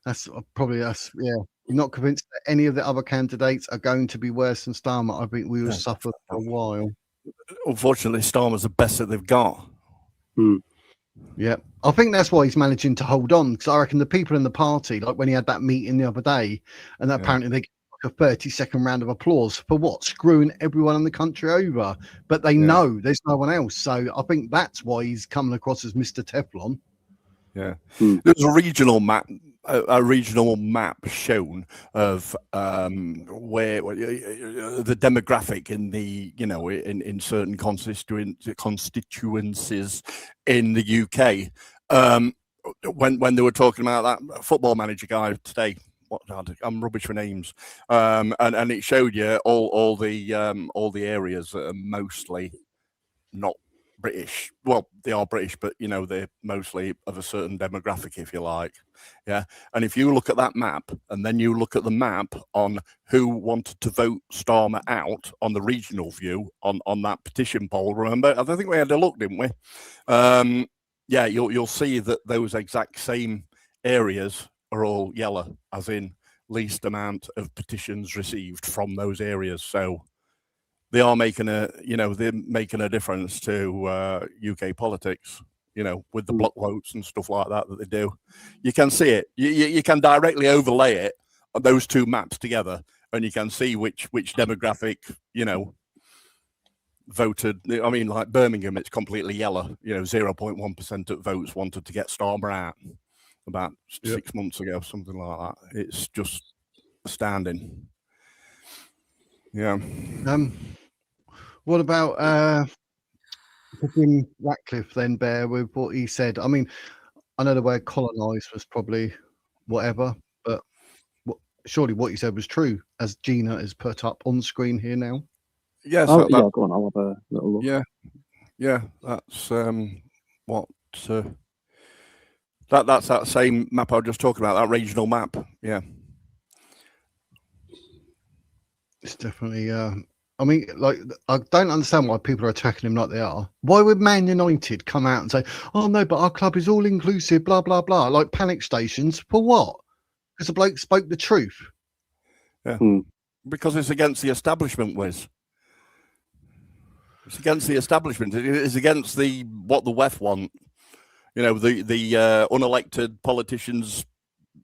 That's probably us. Yeah. You're not convinced that any of the other candidates are going to be worse than Starmer. I think we will suffer for a while. Unfortunately, Starmer's the best that they've got. Yeah. I think that's why he's managing to hold on, because I reckon the people in the party, like when he had that meeting the other day, and apparently they get like a 30-second round of applause for what? Screwing everyone in the country over. But they know there's no one else. So I think that's why he's coming across as Mr. Teflon. Yeah. There's a regional map. A regional map shown of where the demographic in the in certain constituencies in the UK. When they were talking about that football manager guy today, I'm rubbish for names, and it showed you all the areas that are mostly not British. Well, they are British, but they're mostly of a certain demographic, if you like. Yeah. And if you look at that map and then you look at the map on who wanted to vote Starmer out on the regional view on that petition poll, remember? I think we had a look, didn't we? Yeah, you'll see that those exact same areas are all yellow, as in least amount of petitions received from those areas. So they are making a difference to UK politics, with the block votes and stuff like that they do. You can see it. You can directly overlay it on those two maps together, and you can see which demographic, voted. I mean, like Birmingham, it's completely yellow. 0.1% of votes wanted to get Starmer out about 6 months ago, something like that. It's just astounding. Yeah. What about Ratcliffe then, Bear, with what he said? I mean, I know the word colonise was probably whatever, but surely what he said was true, as Gina is put up on screen here now. Yes. Go on. I'll have a little look. Yeah. That's what. That's that same map I was just talking about. That regional map. Yeah. It's definitely. I mean, like, I don't understand why people are attacking him like they are. Why would Man United come out and say, "Oh no, but our club is all inclusive," blah blah blah, like panic stations for what? Because the bloke spoke the truth. Yeah, because it's against the establishment, Wiz. It's against the establishment. It's against what the WEF want. The unelected politicians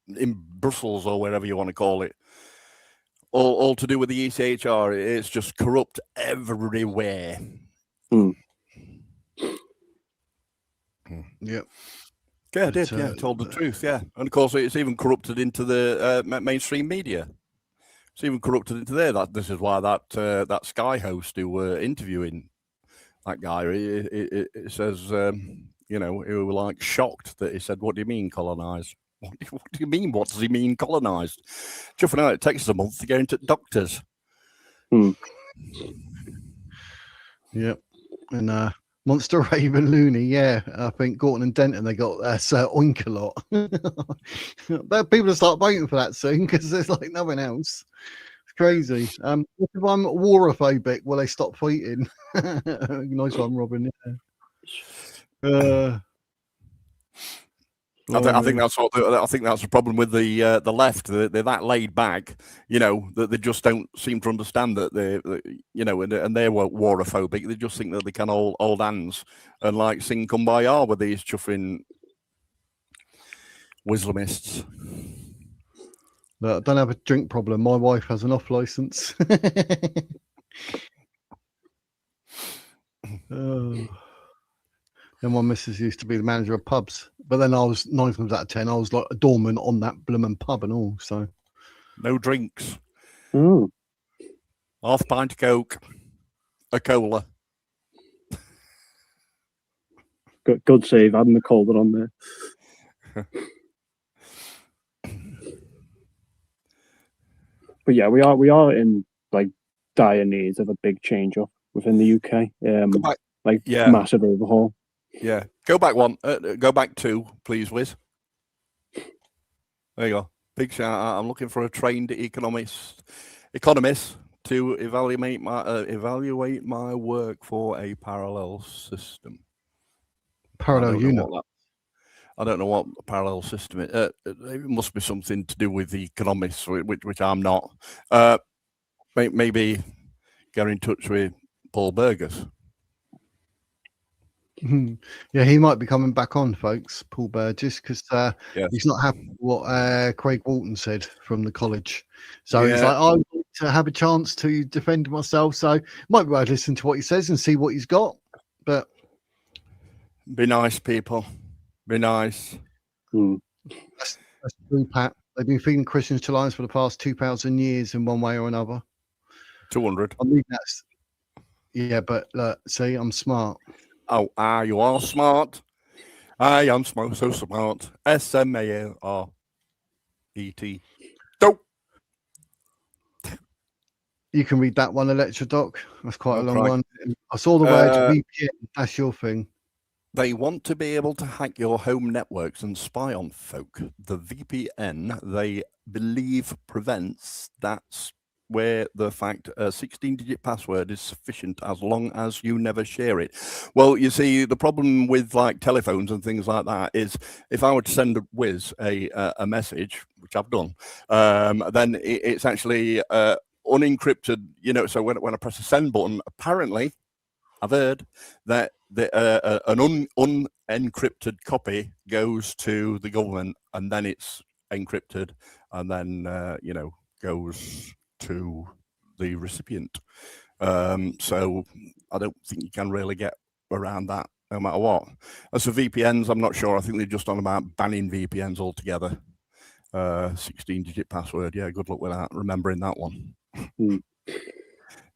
in Brussels or wherever you want to call it. All to do with the ECHR. It's just corrupt everywhere. Yeah. Yeah, I did. Told the truth. Yeah, and of course it's even corrupted into the mainstream media. It's even corrupted into there. This is why that Sky host who were interviewing that guy, it says, he were like shocked that he said, "What do you mean colonise?" What do you mean? What does he mean, colonised? Chuffing out, it takes us a month to go into doctors. Yep. And Monster Raven Looney, yeah. I think Gorton and Denton, they got Sir Oink a lot. People will start voting for that soon because there's like nothing else. It's crazy. If I'm warophobic, will they stop fighting? Nice one, Robin. Yeah. I think that's the problem with the left. They're that laid back, that they just don't seem to understand that they're warophobic. They just think that they can hold hands and like sing "Kumbaya" with these chuffing Islamists. Look, I don't have a drink problem. My wife has an off license. And my missus used to be the manager of pubs, but then I was 9 times out of 10, I was like a doorman on that blooming pub and all. So no drinks. Half pint of Coke, a cola. Good save, adding the cola on there. But yeah, we are in like dire need of a big change up within the UK. Massive overhaul. Yeah, go back one. Go back two, please, Wiz. There you go. Big shout out. I'm looking for a trained economist to evaluate my work for a parallel system. Parallel unit. I don't know what a parallel system is. It must be something to do with the economists, which I'm not. Maybe get in touch with Paul Burgess. Yeah, he might be coming back on, folks, Paul Burgess, because he's not happy with what Craig Walton said from the college. So he's like, I want to have a chance to defend myself. So might be worth listening to what he says and see what he's got. But be nice, people. Be nice. That's true, Pat. They've been feeding Christians to lions for the past 2,000 years in one way or another. 200. I mean, but see, I'm smart. Oh, you are smart. I am so smart. SMARET. Dope. You can read that one, Electrodoc. That's quite a long one. I saw the word VPN. That's your thing. They want to be able to hack your home networks and spy on folk. The VPN, they believe, prevents that. Where the fact a 16-digit password is sufficient as long as you never share it. Well, you see, the problem with like telephones and things like that is if I were to send Wiz a message, which I've done, then it's actually unencrypted. So when I press the send button, apparently, I've heard that an unencrypted copy goes to the government, and then it's encrypted, and then goes to the recipient. So I don't think you can really get around that no matter what. As for VPNs, I'm not sure. I think they're just on about banning VPNs altogether. 16-digit password. Yeah, good luck with that. Remembering that one.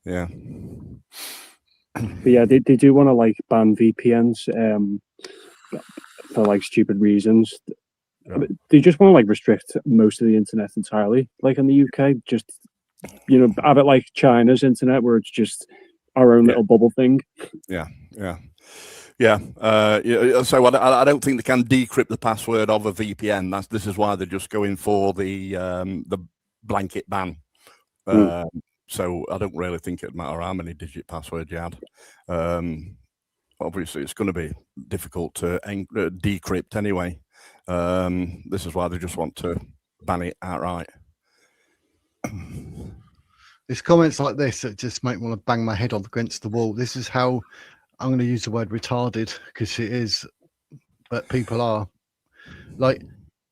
Yeah. But yeah, they do want to like ban VPNs for like stupid reasons. Yeah. They just want to like restrict most of the internet entirely, like in the UK. Just have it like China's internet, where it's just our own little bubble thing. Yeah. So I don't think they can decrypt the password of a VPN. This is why they're just going for the blanket ban. So I don't really think it'd matter how many digit password you had. Obviously, it's going to be difficult to decrypt anyway. This is why they just want to ban it outright. It's comments like this that just make me want to bang my head against the wall. This is how I'm going to use the word retarded, because it is, but people are. Like,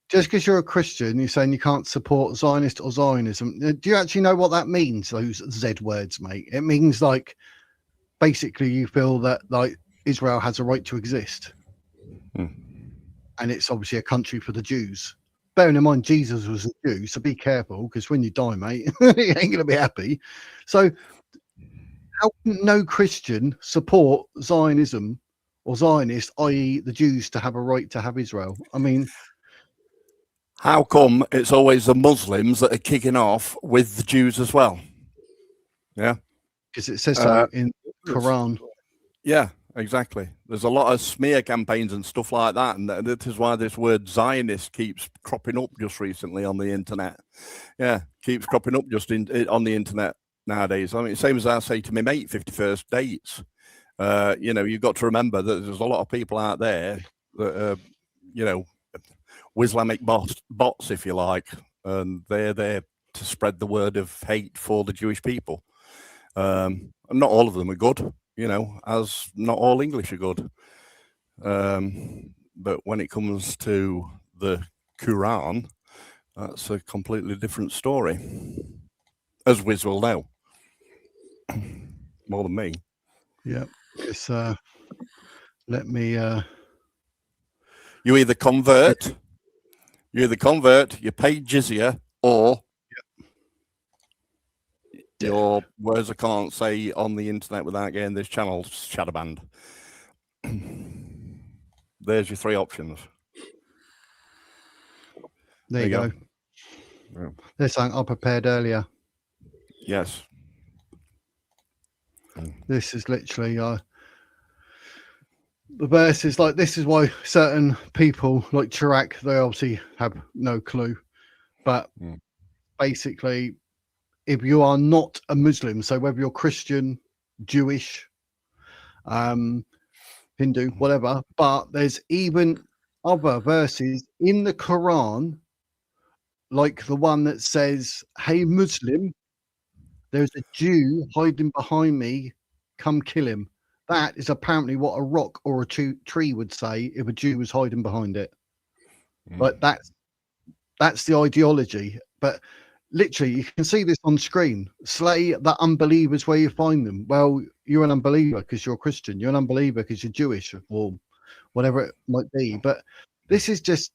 just because you're a Christian, you're saying you can't support Zionist or Zionism. Do you actually know what that means, those Z words, mate? It means, like, basically you feel that, like, Israel has a right to exist. And it's obviously a country for the Jews. Bearing in mind, Jesus was a Jew, so be careful, because when you die, mate, you ain't going to be happy. So how can no Christian support Zionism or Zionist, i.e. the Jews, to have a right to have Israel? I mean... How come it's always the Muslims that are kicking off with the Jews as well? Yeah. Because it says so in the Quran. Yeah, exactly. There's a lot of smear campaigns and stuff like that. And that is why this word Zionist keeps cropping up just recently on the internet. Yeah, keeps cropping up just on the internet nowadays. I mean, same as I say to my mate, 51st dates. You've got to remember that there's a lot of people out there that, Islamic bots, if you like, and they're there to spread the word of hate for the Jewish people. And not all of them are good, as not all English are good. But when it comes to the Quran, that's a completely different story, as Wiz will know more than me. Yeah, it's let me. You either convert, you pay jizya, or your words I can't say on the internet without getting this channel shadow banned. There's your three options. There you go. Yeah. There's something I prepared earlier. Yes. This is literally the verse is like, this is why certain people like Chirac, they obviously have no clue. But basically, if you are not a Muslim, so whether you're Christian, Jewish, Hindu, whatever, but there's even other verses in the Quran, like the one that says, "Hey Muslim, there's a Jew hiding behind me, come kill him." That is apparently what a rock or a tree would say if a Jew was hiding behind it. But that's the ideology. But literally, you can see this on screen. Slay the unbelievers where you find them. Well, you're an unbeliever because you're a Christian. You're an unbeliever because you're Jewish or whatever it might be. But this is just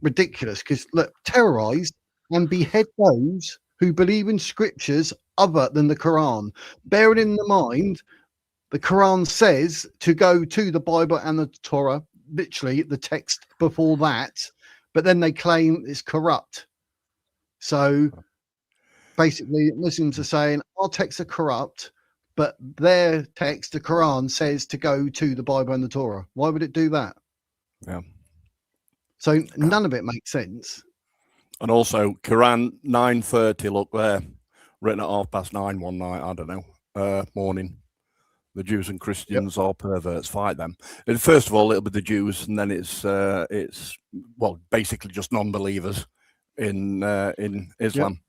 ridiculous because, look, terrorize and behead those who believe in scriptures other than the Quran. Bearing in mind, the Quran says to go to the Bible and the Torah, literally the text before that, but then they claim it's corrupt. So basically, Muslims are saying our texts are corrupt, but their text, the Quran, says to go to the Bible and the Torah. Why would it do that? Yeah. So none of it makes sense. And also, Quran 9:30, look there, written at 9:30 one night, I don't know, morning. The Jews and Christians are perverts, fight them. And first of all, it'll be the Jews, and then it's basically just non-believers in Islam.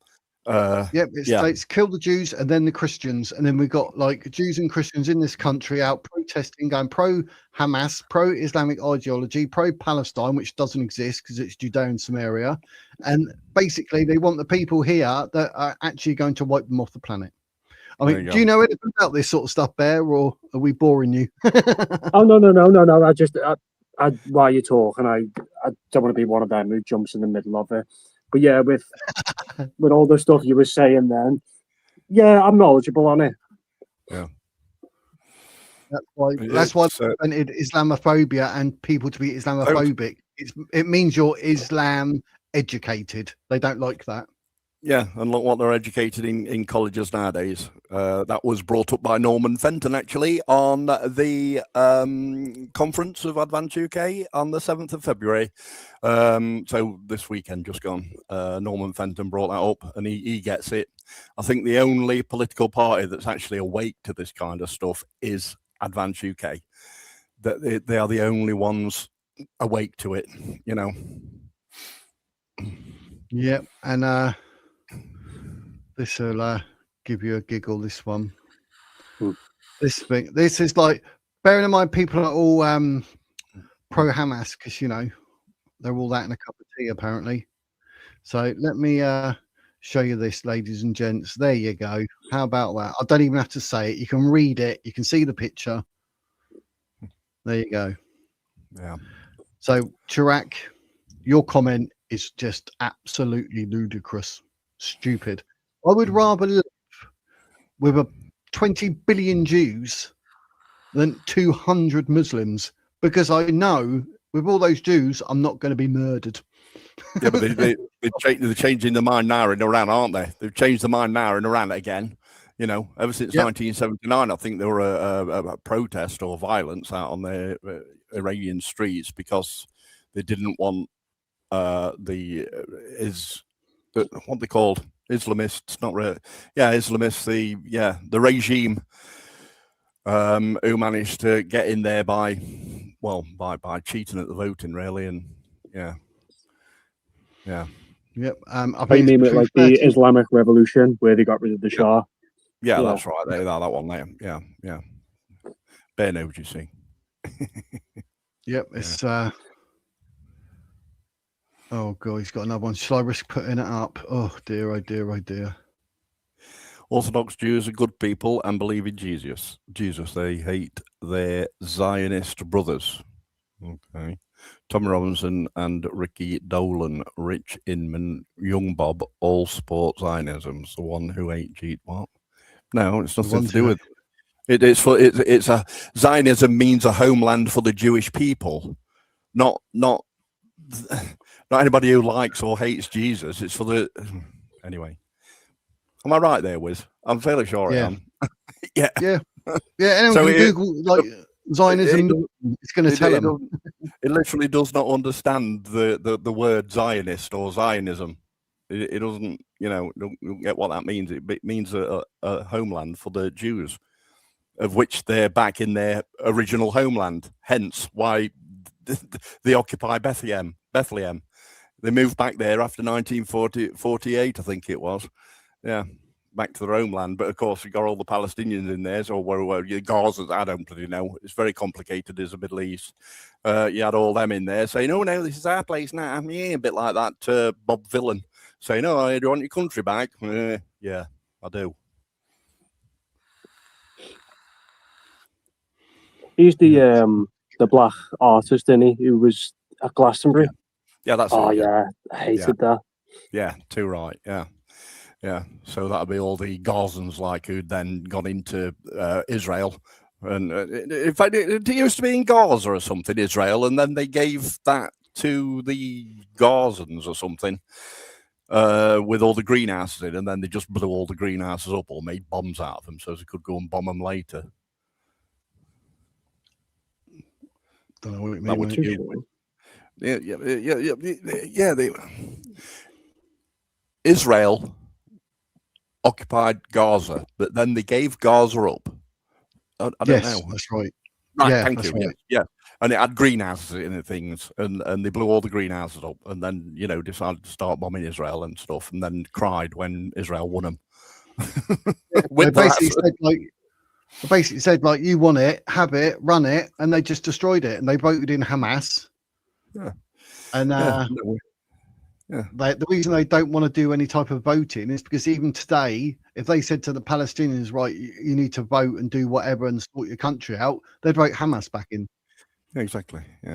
It's kill the Jews and then the Christians, and then we've got like Jews and Christians in this country out protesting, going pro-Hamas, pro-Islamic ideology, pro-Palestine, which doesn't exist because it's Judea and Samaria, and basically they want the people here that are actually going to wipe them off the planet. I mean, do you know anything about this sort of stuff, Bear, or are we boring you? Oh no! I while you're talking, I don't want to be one of them who jumps in the middle of it. But yeah, with all the stuff you were saying then, yeah, I'm knowledgeable on it. Yeah. That's why they invented Islamophobia and people to be Islamophobic. It means you're Islam educated. They don't like that. Yeah, and look what they're educated in colleges nowadays. That was brought up by Norman Fenton, actually, on the conference of Advance UK on the 7th of February. So this weekend just gone, Norman Fenton brought that up, and he gets it. I think the only political party that's actually awake to this kind of stuff is Advance UK. That they are the only ones awake to it, Yeah, and this will give you a giggle, this one. This is like, bearing in mind people are all pro-Hamas because, they're all that in a cup of tea, apparently. So let me show you this, ladies and gents. There you go. How about that? I don't even have to say it. You can read it. You can see the picture. There you go. Yeah. So, Chirac, your comment is just absolutely ludicrous. Stupid. I would rather live with 20 billion Jews than 200 Muslims, because I know with all those Jews, I'm not going to be murdered. Yeah, but they're changing the mind now in Iran, aren't they? They've changed the mind now in Iran again. You know, ever since 1979, I think there were a protest or violence out on the Iranian streets because they didn't want what they called Islamists, not really, Islamists, the regime who managed to get in there by cheating at the voting, really, and Yep. I mean it like the Islamic Revolution where they got rid of the Shah. Yeah, that's right. That one there. Yeah. Bear knows, you see. Yep, it's oh god, he's got another one. Shall I risk putting it up? Oh dear, oh dear, oh dear. Orthodox Jews are good people and believe in Jesus. They hate their Zionist brothers. Okay. Tommy Robinson and Ricky Dolan, Rich Inman, Young Bob, all support Zionism. The one who ate Jesus. What? No, it's nothing to do with it. It's a Zionism means a homeland for the Jewish people, not anybody who likes or hates Jesus. It's for the anyway. Am I right there, Wiz? I'm fairly sure I am. Yeah. Anyone can Google like Zionism. It's going to tell them. It literally does not understand the word Zionist or Zionism. It doesn't, don't get what that means. It means a homeland for the Jews, of which they're back in their original homeland. Hence why they occupy Bethlehem. They moved back there after 1948, I think it was. Yeah, back to their homeland. But of course, you got all the Palestinians in there, so where Gaza, I don't really know. It's very complicated as the Middle East. You had all them in there saying, "Oh no, this is our place now." Yeah, a bit like that Bob Villain saying, "Oh, do you want your country back?" Yeah, I do. He's the black artist, isn't he? Who was at Glastonbury. Yeah, that's. Oh yeah, I hated that. Yeah, too right. Yeah. So that'll be all the Gazans who'd then gone into Israel. And in fact, it used to be in Gaza or something, Israel, and then they gave that to the Gazans or something with all the greenhouses in, and then they just blew all the greenhouses up or made bombs out of them so they could go and bomb them later. Don't know what it means. Yeah. Israel occupied Gaza, but then they gave Gaza up. I don't know. That's right. Right, thank you. Right. Yeah, and it had greenhouses in it, things, and they blew all the greenhouses up, and then decided to start bombing Israel and stuff, and then cried when Israel won them. They basically said you want it, have it, run it, and they just destroyed it, and they voted in Hamas. Yeah, and the reason they don't want to do any type of voting is because even today, if they said to the Palestinians, right, you need to vote and do whatever and sort your country out, they'd vote Hamas back in. Yeah, exactly. Yeah.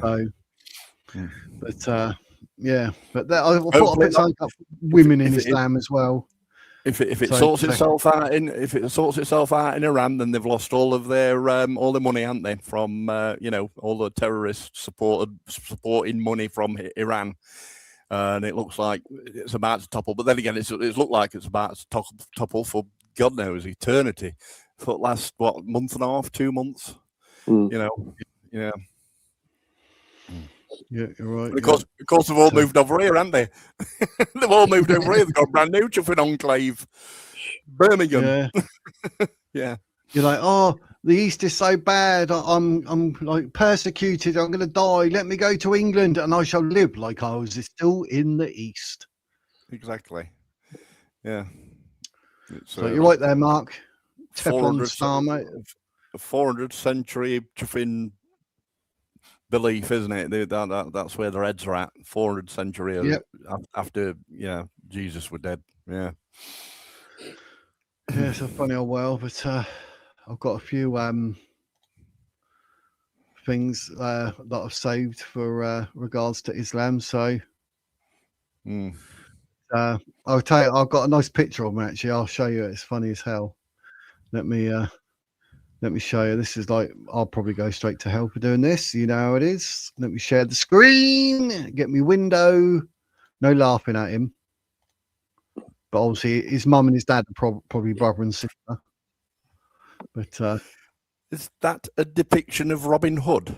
So, but I thought I'd put something up women in Islam as well. If it sorts itself out in Iran, then they've lost all of their money, haven't they? From all the terrorists supporting money from Iran. And it looks like it's about to topple. But then again, it's looked like it's about to topple for God knows eternity. For the last, month and a half, 2 months? Yeah. Yeah, you're right. Of course, they've all moved over here, haven't they? They've all moved over here. They've got a brand new chuffing enclave. Birmingham. Yeah. You're like, oh, the East is so bad. I'm like persecuted. I'm going to die. Let me go to England and I shall live like I was still in the East. Exactly. Yeah. So you're right there, Mark. Teflon star, mate. 400th century chuffing belief, isn't it? That's where their heads are at. 400th century after Jesus were dead. Yeah. Yeah, it's a funny old world, but I've got a few things that I've saved for regards to Islam. So I'll tell you, I've got a nice picture of them actually. I'll show you. It's funny as hell. Let me show you. This is I'll probably go straight to hell for doing this. You know how it is. Let me share the screen. Get me window. No laughing at him. But obviously, his mum and his dad are probably brother and sister. But is that a depiction of Robin Hood?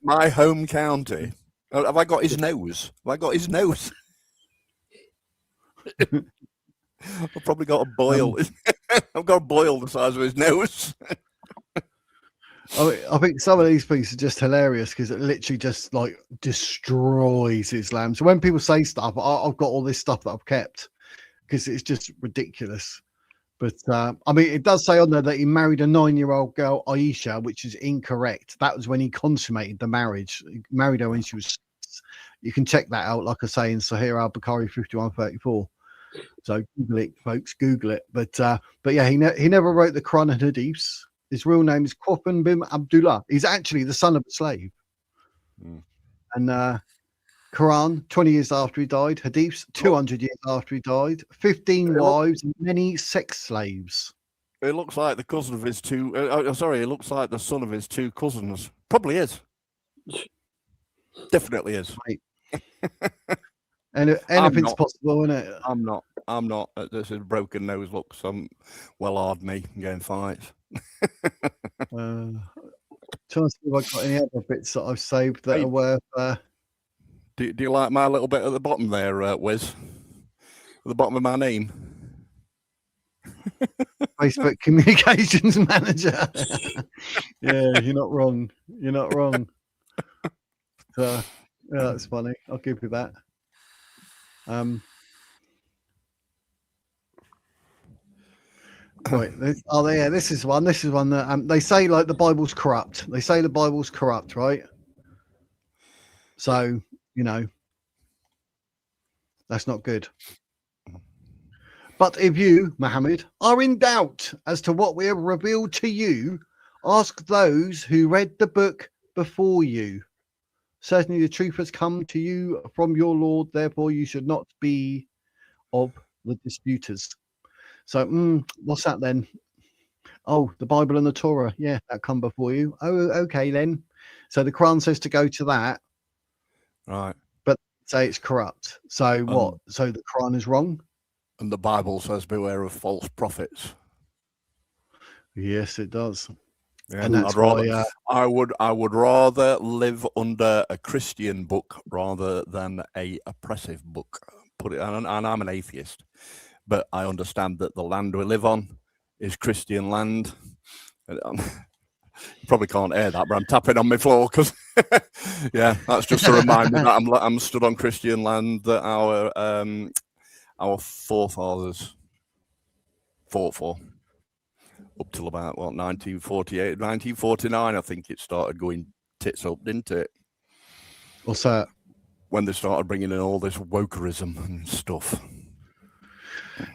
my home county. Have I got his nose? Have I got his nose? I've probably got a boil. I've got a boil the size of his nose. I think some of these things are just hilarious because it literally just like destroys Islam. So when people say stuff, I've got all this stuff that I've kept because it's just ridiculous. But I mean, it does say on there that he married a 9-year-old girl, Aisha, which is incorrect. That was when he consummated the marriage. He married her when she was 6. You can check that out, like I say, in Sahih al-Bukhari 5134. So Google it, folks. Google it. But yeah, he never wrote the Quran and Hadiths. His real name is Qutb bin Abdullah. He's actually the son of a slave. And Quran 20 years after he died. Hadiths 200 years after he died. 15 wives and many sex slaves. It looks like the cousin of his two. It looks like the son of his 2 cousins. Probably is. Definitely is. Right. And anything's possible, isn't it? I'm not. This is broken nose looks. I'm well hard me getting fights. Trying to see if I've got any other bits that I've saved that are worth. Do you like my little bit at the bottom there, Wiz? At the bottom of my name. Facebook communications manager. Yeah, you're not wrong. You're not wrong. So, yeah, that's funny. I'll give you that. Right. This is one. This is one that they say like the Bible's corrupt. They say the Bible's corrupt, right? So, you know, that's not good. But if you, Muhammad, are in doubt as to what we have revealed to you, ask those who read the book before you. Certainly the truth has come to you from your Lord, therefore you should not be of the disputers. So, what's that then? Oh, the Bible and the Torah. Yeah, that come before you. Oh, okay then. So the Quran says to go to that. Right. But say it's corrupt. So what? So the Quran is wrong? And the Bible says beware of false prophets. Yes, it does. Yeah, and that's why I would rather live under a Christian book rather than a oppressive book. And I'm an atheist, but I understand that the land we live on is Christian land. You probably can't hear that, but I'm tapping on my floor because, yeah, that's just to remind me that I'm stood on Christian land that our forefathers fought for. Up till about, 1948, 1949, I think it started going tits up, didn't it? What's that? When they started bringing in all this wokerism and stuff.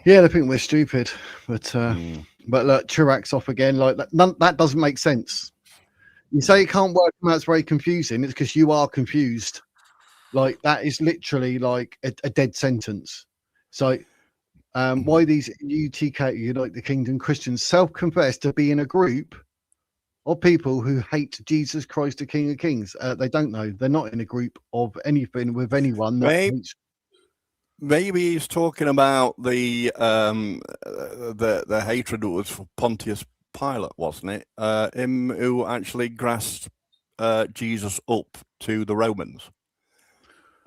Yeah, they think we're stupid. But look, Chirac's off again. Like that doesn't make sense. You say it can't work out, it's very confusing. It's because you are confused. Like, that is literally like a dead sentence. So why these UTK, United Kingdom Christians, self-confess to be in a group of people who hate Jesus Christ, the King of Kings? They don't know. They're not in a group of anything with anyone. Maybe he's talking about the hatred that was for Pontius Pilate, wasn't it? Him who actually grasped Jesus up to the Romans.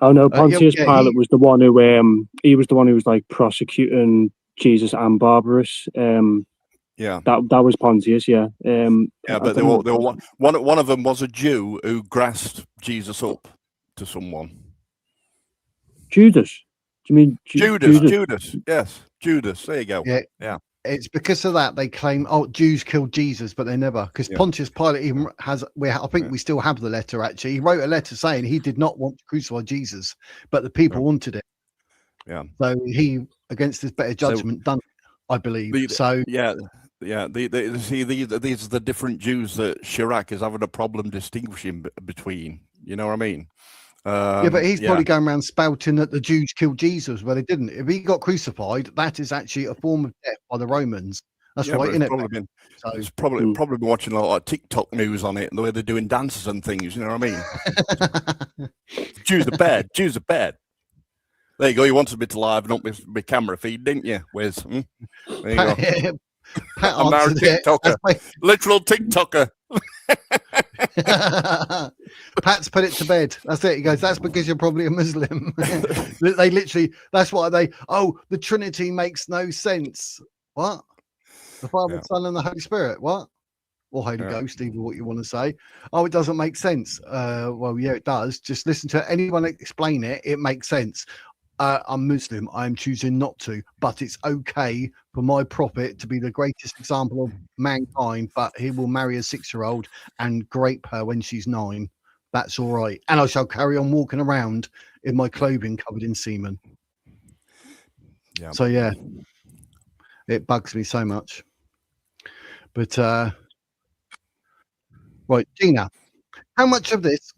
Oh no, Pontius Pilate was the one who he was the one who was like prosecuting Jesus and Barbarous. Yeah, that was Pontius. Yeah, but they were one of them was a Jew who grasped Jesus up to someone. Judas. Do you mean Judas? Yes, Judas. There you go. Yeah. It's because of that they claim, Jews killed Jesus, but they never. Because Pontius Pilate even has, I think we still have the letter actually. He wrote a letter saying he did not want to crucify Jesus, but the people wanted it. Yeah. So he, against his better judgment, done it, I believe. These are the different Jews that Chirac is having a problem distinguishing between. You know what I mean? But he's probably going around spouting that the Jews killed Jesus, where they didn't. If he got crucified, that is actually a form of death by the Romans, That's Yeah, right, but isn't it's it? probably been So, it's probably been watching a lot of TikTok news on it, and the way they're doing dances and things. You know what I mean? Choose a bed. Choose a bed. There you go. You wanted me to liven up my camera feed, didn't you, Wiz? There you go. Pat I'm now a answered it. TikToker. Literal TikToker. Pat's put it to bed. That's it. He goes, that's because you're probably a Muslim. They literally, that's why the Trinity makes no sense. What? The Father, Son, and the Holy Spirit. What? Or Holy Ghost, either what you want to say. Oh, it doesn't make sense. Well, yeah, it does. Just listen to anyone explain it. It makes sense. I'm Muslim. I'm choosing not to, but it's okay for my prophet to be the greatest example of mankind, but he will marry a 6-year-old and grape her when she's 9. That's all right. And I shall carry on walking around in my clothing covered in semen. Yeah. So, yeah, it bugs me so much. But, right, Gina, how much of this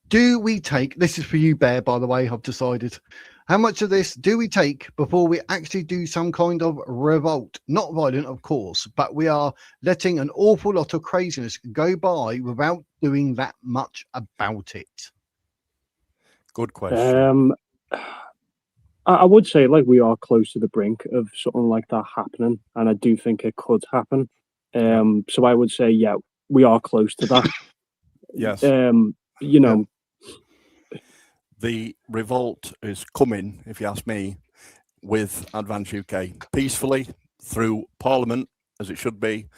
do we take? This is for you, Bear, by the way, I've decided. How much of this do we take before we actually do some kind of revolt? Not violent, of course, but we are letting an awful lot of craziness go by without doing that much about it. Good question. I would say like we are close to the brink of something like that happening, and I do think it could happen. So I would say, yeah, we are close to that. Yes. You know, the revolt is coming, if you ask me, with Advance UK peacefully through Parliament, as it should be,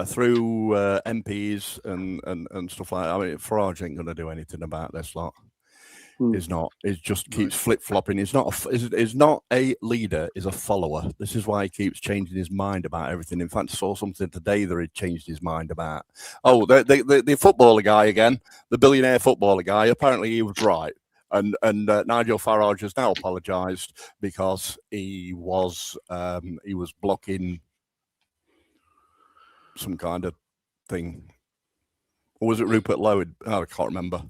through MPs and stuff like that. I mean, Farage ain't going to do anything about this lot. He's not. He just keeps flip-flopping. He's not a leader. He's a follower. This is why he keeps changing his mind about everything. In fact, I saw something today that he changed his mind about. Oh, the footballer guy again, the billionaire footballer guy. Apparently, he was right. And Nigel Farage has now apologised because he was blocking some kind of thing. Or was it Rupert Lowe? I can't remember.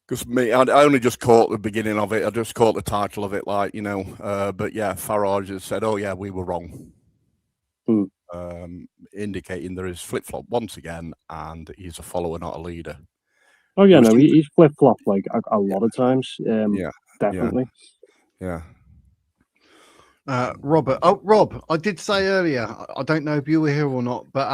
Because I only just caught the beginning of it. I just caught the title of it, like, you know. But yeah, Farage has said, "Oh yeah, we were wrong," indicating there is flip-flop once again, and he's a follower, not a leader. Oh yeah, no, he's flip-flopped like a lot of times. Yeah, definitely. Yeah. Robert. Oh, Rob, I did say earlier. I don't know if you were here or not, but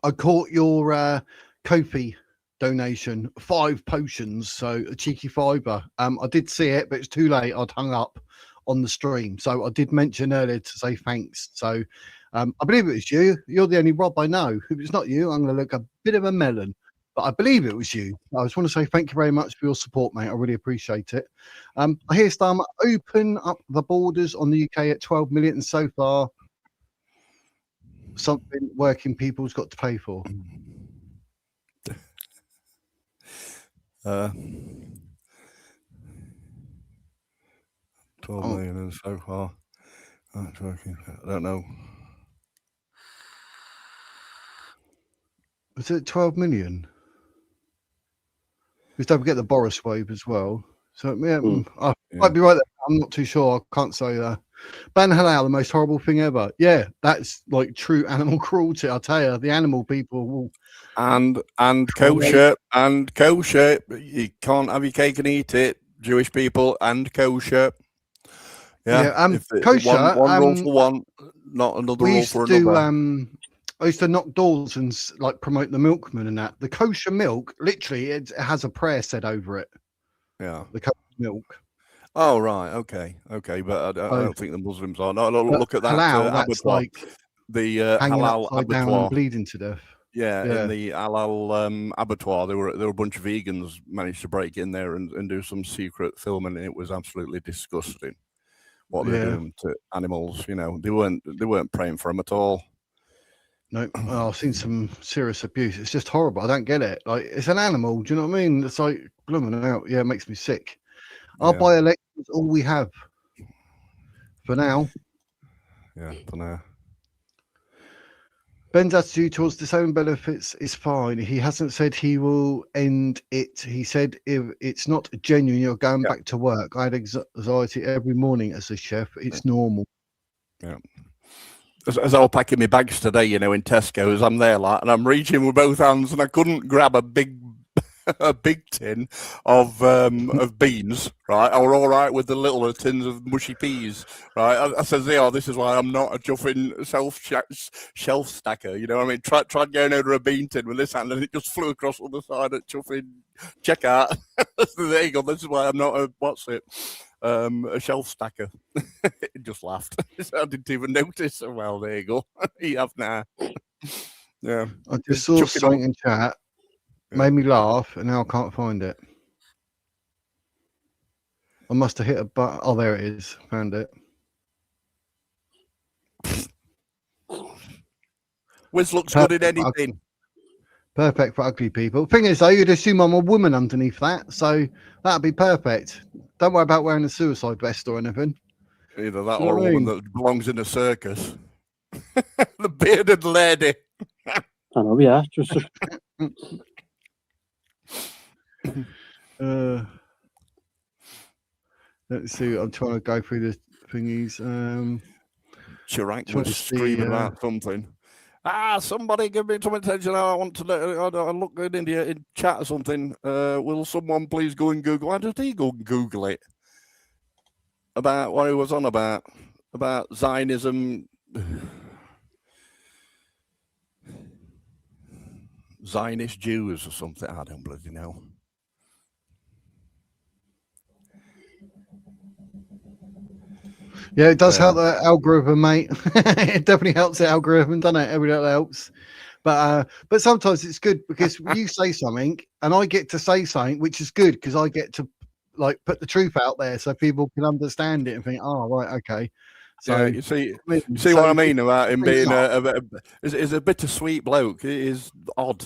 I caught your Ko-fi donation, 5 potions, so a cheeky fiver. I did see it, but it's too late. I'd hung up on the stream, so I did mention earlier to say thanks. So I believe it was you. You're the only Rob I know. If it's not you, I'm going to look a bit of a melon, but I believe it was you. I just want to say thank you very much for your support, mate. I really appreciate it. I hear Starmer open up the borders on the UK at 12 million, and so far something working people's got to pay for. 12 million and so far. That's working. I don't know. Was it 12 million? Because don't forget the Boris wave as well. So yeah, I might be right there. I'm not too sure. I can't say that. Ban halal, the most horrible thing ever. Yeah, that's like true animal cruelty. I'll tell you, the animal people will. And kosher and kosher. You can't have your cake and eat it. Jewish people and kosher. Yeah. Kosher. One rule for one, not another rule for another. I used to knock doors and like promote the milkman and that. The kosher milk, literally, it has a prayer said over it. Yeah. The kosher milk. Oh right, okay, but I don't think the Muslims are. No, look at that. Halal, that's like the hanging halal upside abattoir, down and bleeding to death. Yeah, in the halal abattoir, there were a bunch of vegans managed to break in there and do some secret filming, and it was absolutely disgusting what they're doing to animals. You know, they weren't praying for them at all. No, I've seen some serious abuse. It's just horrible. I don't get it. Like, it's an animal. Do you know what I mean? It's like blooming out. Yeah, it makes me sick. Our by-election is all we have for now. Yeah, for now. Ben's attitude towards disowned benefits is fine. He hasn't said he will end it. He said if it's not genuine, you're going back to work. I had anxiety every morning as a chef. It's normal. Yeah. as I was packing my bags today, you know, in Tesco's, I'm there, like, and I'm reaching with both hands, and I couldn't grab a big tin of beans, right? I were all right with the little tins of mushy peas, right? I said, "Oh, this is why I'm not a chuffing shelf stacker." You know what I mean? Tried going over a bean tin with this hand, and it just flew across the other side at chuffing checkout. There you go. This is why I'm not a shelf stacker. It just laughed. I didn't even notice. Well, there you go. You have now. Yeah. I just saw something in chat. Made me laugh, and now I can't find it. I must have hit a button. Oh, there it is. Found it. Wiz looks good in anything. Perfect for ugly people. Thing is, though, you'd assume I'm a woman underneath that, so that'd be perfect. Don't worry about wearing a suicide vest or anything. Either that or a woman that belongs in a circus. The bearded lady. I know, yeah. Just let's see. I'm trying to go through the thingies. Chirac was screaming about something. Somebody give me some attention. I want to look good in chat or something. Will someone please go and Google? Why did he go and Google it? About what he was on about Zionism. Zionist Jews or something. I don't bloody know. Yeah, it does help the algorithm, mate. It definitely helps the algorithm, doesn't it? Every little helps. But sometimes it's good because you say something and I get to say something, which is good because I get to like put the truth out there so people can understand it and think, oh, right, okay. So yeah, you see what I mean about him being is a bittersweet bloke. It is odd.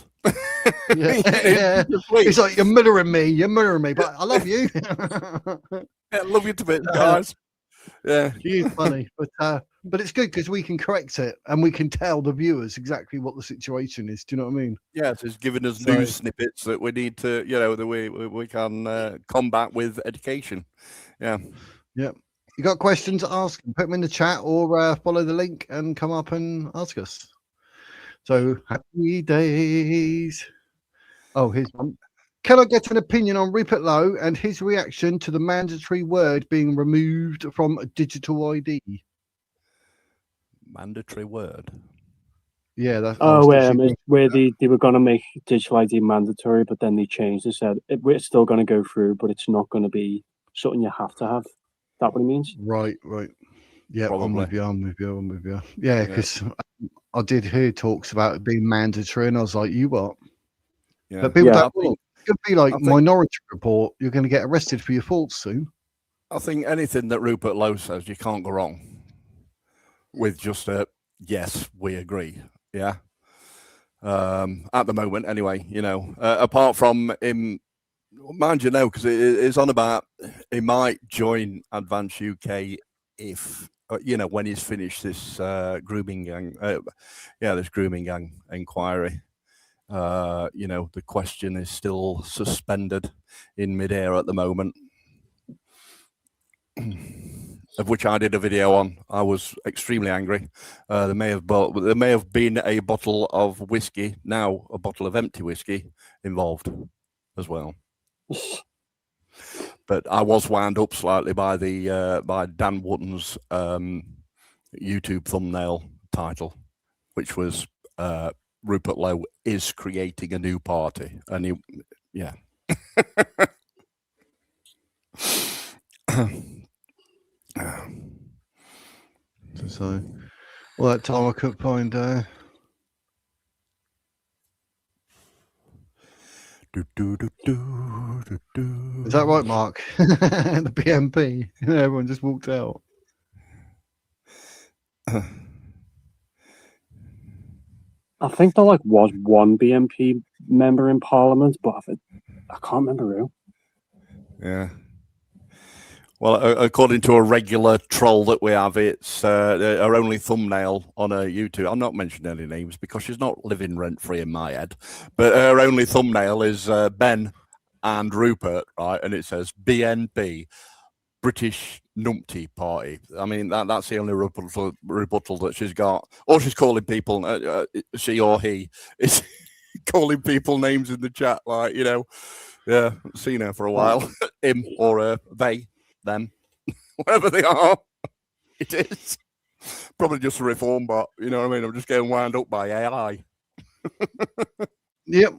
Yeah. It's like you're mirroring me, but I love you. Yeah, love you to bits, guys. Yeah, he is funny, but it's good because we can correct it and we can tell the viewers exactly what the situation is. Do you know what I mean? Yeah, it's giving us news snippets that we need to, you know, that we can combat with education. Yeah. You got questions? Ask them. Put them in the chat or follow the link and come up and ask us. So happy days. Oh, here's one. Can I get an opinion on Rupert Lowe and his reaction to the mandatory word being removed from digital ID? Mandatory word? Yeah, that's where they were going to make digital ID mandatory, but then they changed. They said we're still going to go through, but it's not going to be something you have to have. Is that what it means? Right. Yeah, I'm with you. Yeah, because I did hear talks about it being mandatory, and I was like, you what? Yeah. But people don't think. It could be like Minority Report. You're going to get arrested for your faults soon. I think anything that Rupert Lowe says, you can't go wrong with just a yes, we agree. Yeah. At the moment, anyway, you know, apart from him, mind you, no, because it's on about he might join Advance UK if, you know, when he's finished this grooming gang, this grooming gang inquiry. You know, the question is still suspended in midair at the moment, of which I did a video on. I was extremely angry. There may have been a bottle of whiskey, now a bottle of empty whiskey involved as well. But I was wound up slightly by the by Dan Wootton's YouTube thumbnail title, which was Rupert Lowe is creating a new party, and So, all that time I couldn't find. Is that right, Mark? The BMP. Everyone just walked out. I think there was one BMP member in Parliament, but I can't remember who. Yeah. Well, according to a regular troll that we have, it's our only thumbnail on a YouTube. I'm not mentioning any names because she's not living rent-free in my head. But her only thumbnail is Ben and Rupert, right? And it says BNP. British numpty party. I mean, that's the only rebuttal that she's got. Or she's calling people, she or he is calling people names in the chat, like, you know, yeah, seen her for a while. Him or her, they, them, whatever they are, it is. Probably just a reform bot, you know what I mean? I'm just getting wound up by AI. Yep.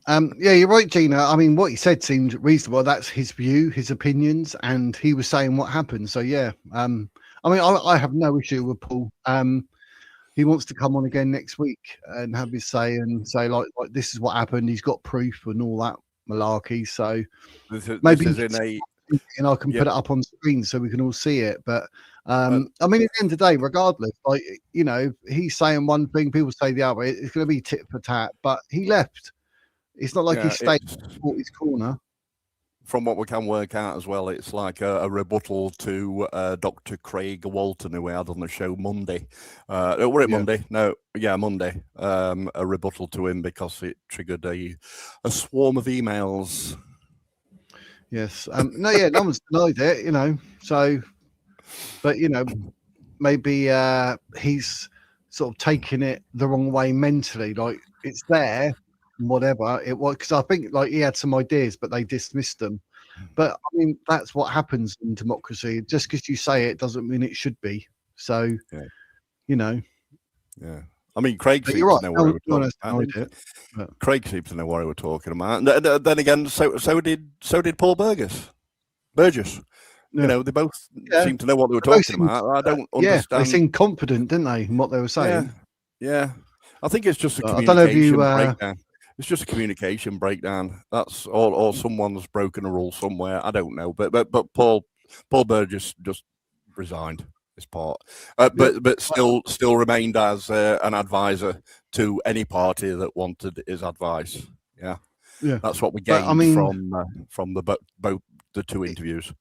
Yeah, you're right, Gina. I mean, what he said seemed reasonable. That's his view, his opinions, and he was saying what happened. So yeah, I mean, I have no issue with Paul. He wants to come on again next week and have his say and say like this is what happened. He's got proof and all that malarkey. So maybe this is in a, and I can put it up on screen so we can all see it. But I mean, at the end of the day, regardless, like, you know, he's saying one thing, people say the other. It's going to be tit for tat. But he left. It's not like he stayed in his corner. From what we can work out as well, it's like a rebuttal to Dr. Craig Walton, who we had on the show Monday. Were it Monday? No, yeah, Monday. A rebuttal to him because it triggered a swarm of emails. Yes. No, yeah, no one's denied it, you know. So, but, you know, maybe he's sort of taking it the wrong way mentally. Like, it's there. Whatever it was, because I think like he had some ideas, but they dismissed them. But I mean, that's what happens in democracy. Just because you say it doesn't mean it should be. So, you know. Yeah. I mean, Craig seems to know what we were talking about. Craig seems to know what we were talking about. Then again, so did Paul Burgess. You know, they both seem to know what they were talking about. I don't understand. They seemed confident, didn't they, in what they were saying? Yeah. I think it's just a communication breakdown. It's just a communication breakdown. That's all. Or someone's broken a rule somewhere. I don't know. But Paul Burgess just resigned his part. But still remained as an advisor to any party that wanted his advice. Yeah. That's what we gained from the two interviews.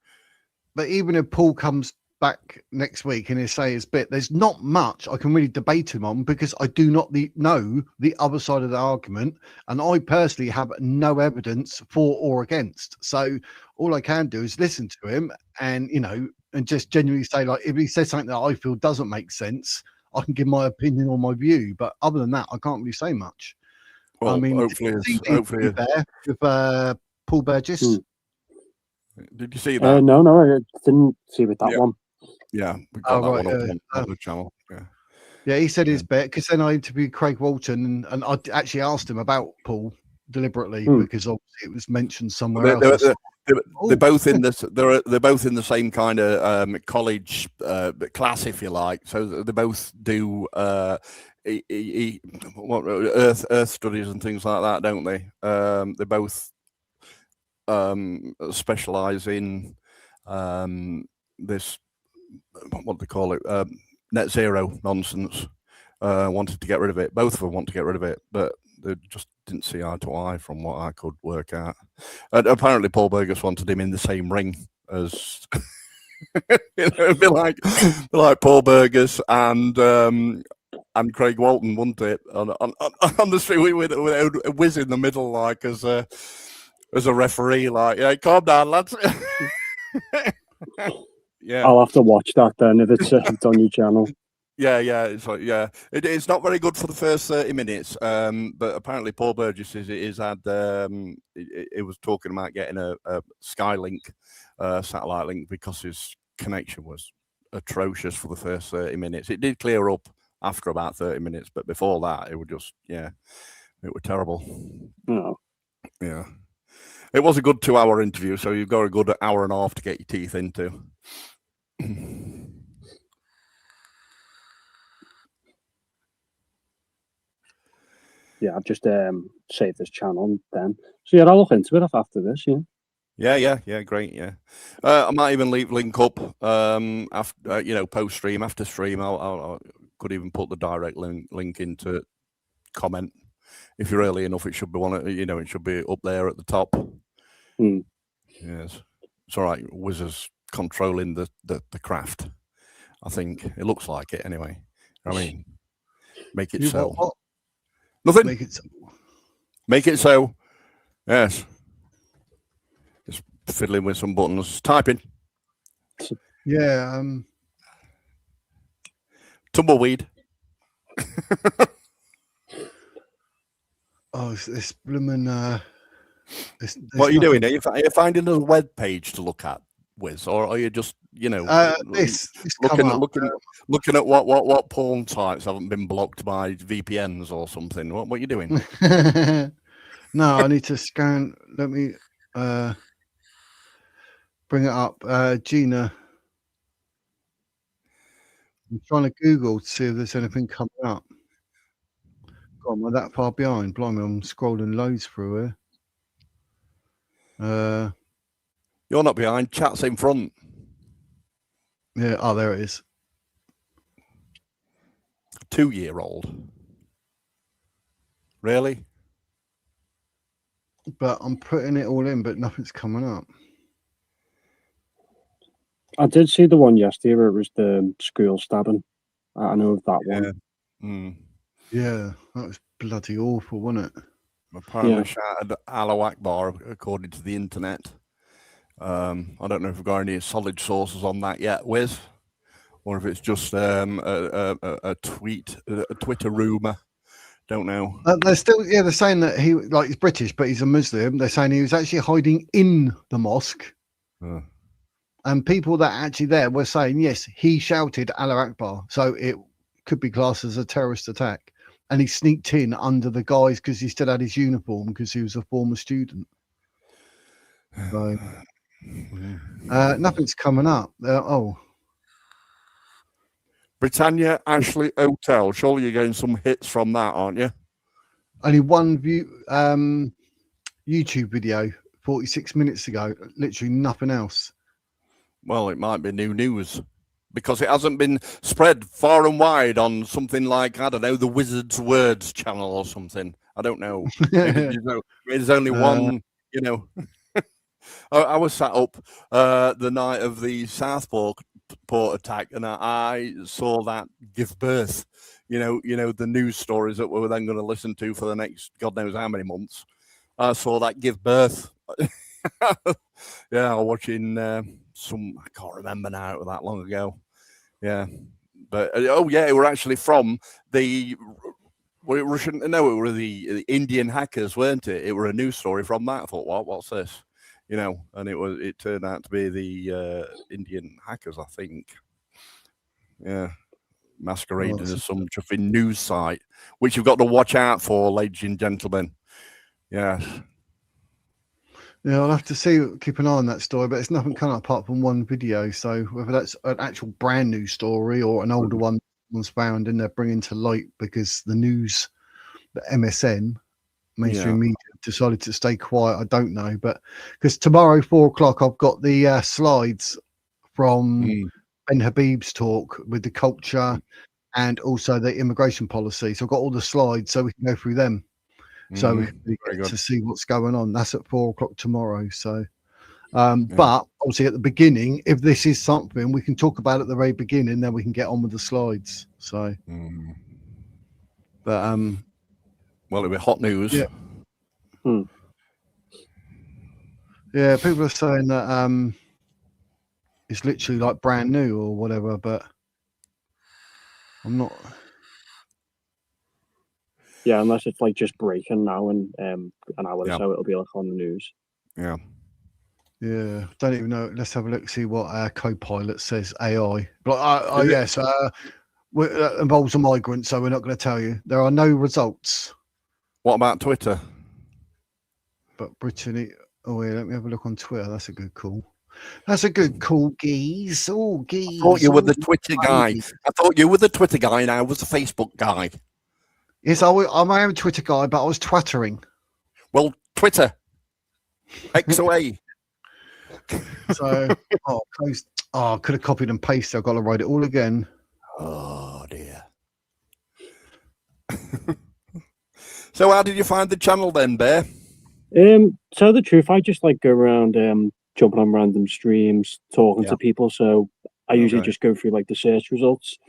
But even if Paul comes back next week and he say his bit, there's not much I can really debate him on because I do not know the other side of the argument, and I personally have no evidence for or against. So all I can do is listen to him and, you know, and just genuinely say, like, if he says something that I feel doesn't make sense, I can give my opinion or my view. But other than that, I can't really say much. Well, I mean, hopefully there with Paul Burgess. Did you see that? No, I didn't see with that one. Yeah, we got that one on the channel. Yeah, he said his bit because then I interviewed Craig Walton and I actually asked him about Paul deliberately because obviously it was mentioned somewhere else. They're both in this. They're both in the same kind of college class, if you like. So they both do Earth studies and things like that, don't they? They both specialize in this. What do they call it? Net zero nonsense. Wanted to get rid of it. Both of them want to get rid of it, but they just didn't see eye to eye from what I could work out. And apparently Paul Burgess wanted him in the same ring as it'd be like Paul Burgess and Craig Walton, wouldn't it? On the street with a whiz in the middle, like as a referee, like, yeah, calm down, lads. Yeah, I'll have to watch that then if it's on your channel. Yeah, it's like, it's not very good for the first 30 minutes. But apparently Paul Burgess he was talking about getting a Skylink satellite link because his connection was atrocious for the first 30 minutes. It did clear up after about 30 minutes, but before that it would just it was terrible. No. Yeah. It was a good 2-hour interview, so you've got a good hour and a half to get your teeth into. Yeah, I've just saved this channel then. So yeah, I'll look into it after this. Yeah, great. Yeah, I might even link up after post stream, after stream. I could even put the direct link into comment. If you're early enough, it should be it should be up there at the top. Yes, it's all right. Wizards controlling the craft. I think it looks like it anyway. I mean, make it so. Nothing. Make it so. Yes. Just fiddling with some buttons. Typing. Yeah. Tumbleweed. Oh, this blooming. What are you doing? Are you finding a web page to look at, Wiz, or are you just this looking at what porn sites haven't been blocked by VPNs or something? What are you doing? No, I need to scan. Let me bring it up. Gina, I'm trying to Google to see if there's anything coming up. God, am I that far behind? Blimey, I'm scrolling loads through here. You're not behind. Chat's in front. Yeah. Oh, there it is. 2-year-old. Really? But I'm putting it all in, but nothing's coming up. I did see the one yesterday where it was the school stabbing. I know of that one. Mm. Yeah, that was bloody awful, wasn't it? Apparently shouted Allahu Akbar, according to the internet. I don't know if we've got any solid sources on that yet, Wiz, or if it's just a Twitter rumor. Don't know. They're still, they're saying that he's British, but he's a Muslim. They're saying he was actually hiding in the mosque. And people that are actually there were saying, yes, he shouted Allah Akbar. So it could be classed as a terrorist attack. And he sneaked in under the guys because he still had his uniform because he was a former student. So nothing's coming up. Britannia Ashley Hotel. Surely you're getting some hits from that, aren't you? Only one view YouTube video 46 minutes ago. Literally nothing else. Well, it might be new news because it hasn't been spread far and wide on something like, I don't know, the Wizard's Words channel or something. I don't know. There's only one, I was sat up the night of the Southport attack, and I saw that give birth. The news stories that we were then going to listen to for the next God knows how many months. I saw that give birth. Yeah, watching I can't remember now, it was that long ago. Yeah, but it were actually from the Russian. No, it were the Indian hackers, weren't it? It were a news story from that. I thought, what's this? And it turned out to be the Indian hackers, I think. Yeah, masquerading as some chuffing news site, which you've got to watch out for, ladies and gentlemen. Yeah. Yeah, I'll have to keep an eye on that story, but it's nothing coming up apart from one video. So whether that's an actual brand new story or an older one was found and they're bringing to light because the news, the MSN, mainstream media, decided to stay quiet. I don't know, but because tomorrow 4:00 I've got the slides from Ben Habib's talk with the culture and also the immigration policy. So I've got all the slides so we can go through them. So we can get to see what's going on. That's at 4:00 tomorrow. So, but obviously at the beginning, if this is something we can talk about at the very beginning, then we can get on with the slides. So, but well, it'll be hot news. Yeah. Yeah, people are saying that it's literally like brand new or whatever, but I'm not. Yeah, unless it's like just breaking now and an hour or so, it'll be like on the news. Yeah. Yeah, don't even know. Let's have a look, see what our co-pilot says. AI. But yes, that involves a migrant, so we're not going to tell you. There are no results. What about Twitter? But Brittany. Oh, yeah, let me have a look on Twitter. That's a good call. That's a good call, geez. Oh, geez. I thought you were the Twitter guy. I thought you were the Twitter guy and I was the Facebook guy. Yes, I am a Twitter guy, but I was twittering. Well, Twitter. X away. So, close. I could have copied and pasted. I've got to write it all again. Oh, dear. So how did you find the channel then, Bear? Tell the truth, I just like go around jumping on random streams, talking to people. So I usually just go through like the search results.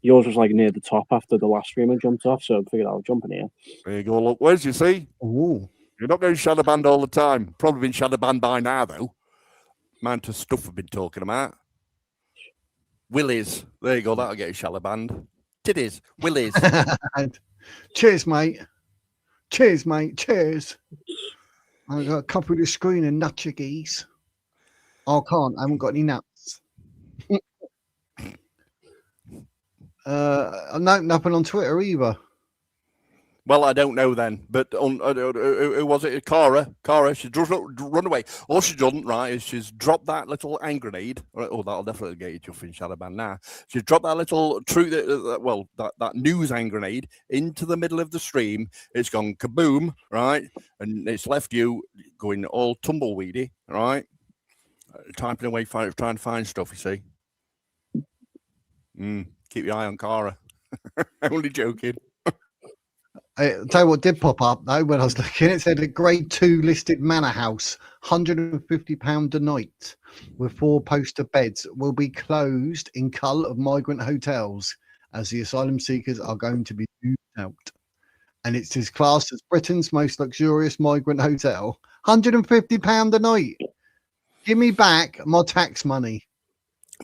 Yours was like near the top after the last stream I jumped off, so I figured I'll jump in here. There you go. Look, where's you see? Ooh. You're not going shadow banned all the time. Probably been shadow banned by now, though. amount of stuff we've been talking about. Willies. There you go. That'll get a shallow band. Titties. Willies. Cheers, mate. Cheers, mate. Cheers. I got a copy of the screen and nut your geese. Oh, I can't. I haven't got any nuts. No, nothing on Twitter either. Well, I don't know then, but on who was it? Cara, she's just run away. All she's done, right, is she's dropped that little hand grenade. Oh, that'll definitely get you chuffing shadow band now. She's dropped that little that news hand grenade into the middle of the stream. It's gone kaboom, right, and it's left you going all tumbleweedy, right, typing away, trying to find stuff. You see. Keep your eye on Cara. Only joking. I'll tell you what did pop up though when I was looking. It said a grade 2 listed manor house, £150 a night, with 4 poster beds, will be closed in cull of migrant hotels as the asylum seekers are going to be moved out. And it's his class as Britain's most luxurious migrant hotel. £150 a night. Give me back my tax money.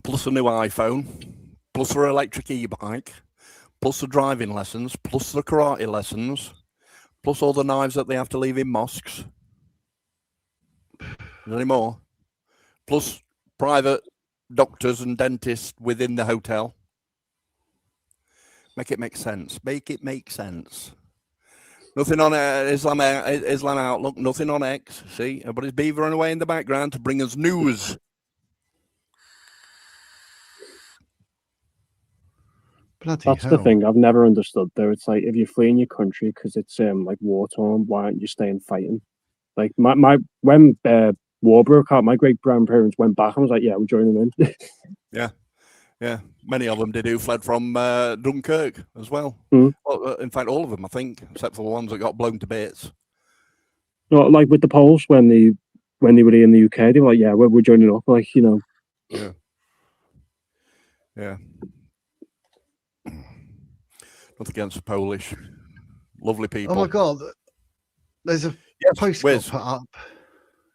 Plus a new iPhone, plus her electric e-bike, plus the driving lessons, plus the karate lessons, plus all the knives that they have to leave in mosques. Is there any more? Plus private doctors and dentists within the hotel. Make it make sense. Make it make sense. Nothing on Islam Outlook, nothing on X. See, everybody's beavering away in the background to bring us news. Bloody That's hell. the thing I've never understood though. It's like if you're fleeing your country because it's like war torn, why aren't you staying fighting? Like when war broke out, my great grandparents went back and was like, yeah, we're joining in. Yeah. Many of them did who fled from Dunkirk as well. Well, in fact, all of them, I think, except for the ones that got blown to bits. No, like with the Poles when they were here in the UK, they were like, yeah, we're joining up. Like, you know. Yeah. Nothing against the Polish. Lovely people. Oh my God. There's a post got put up.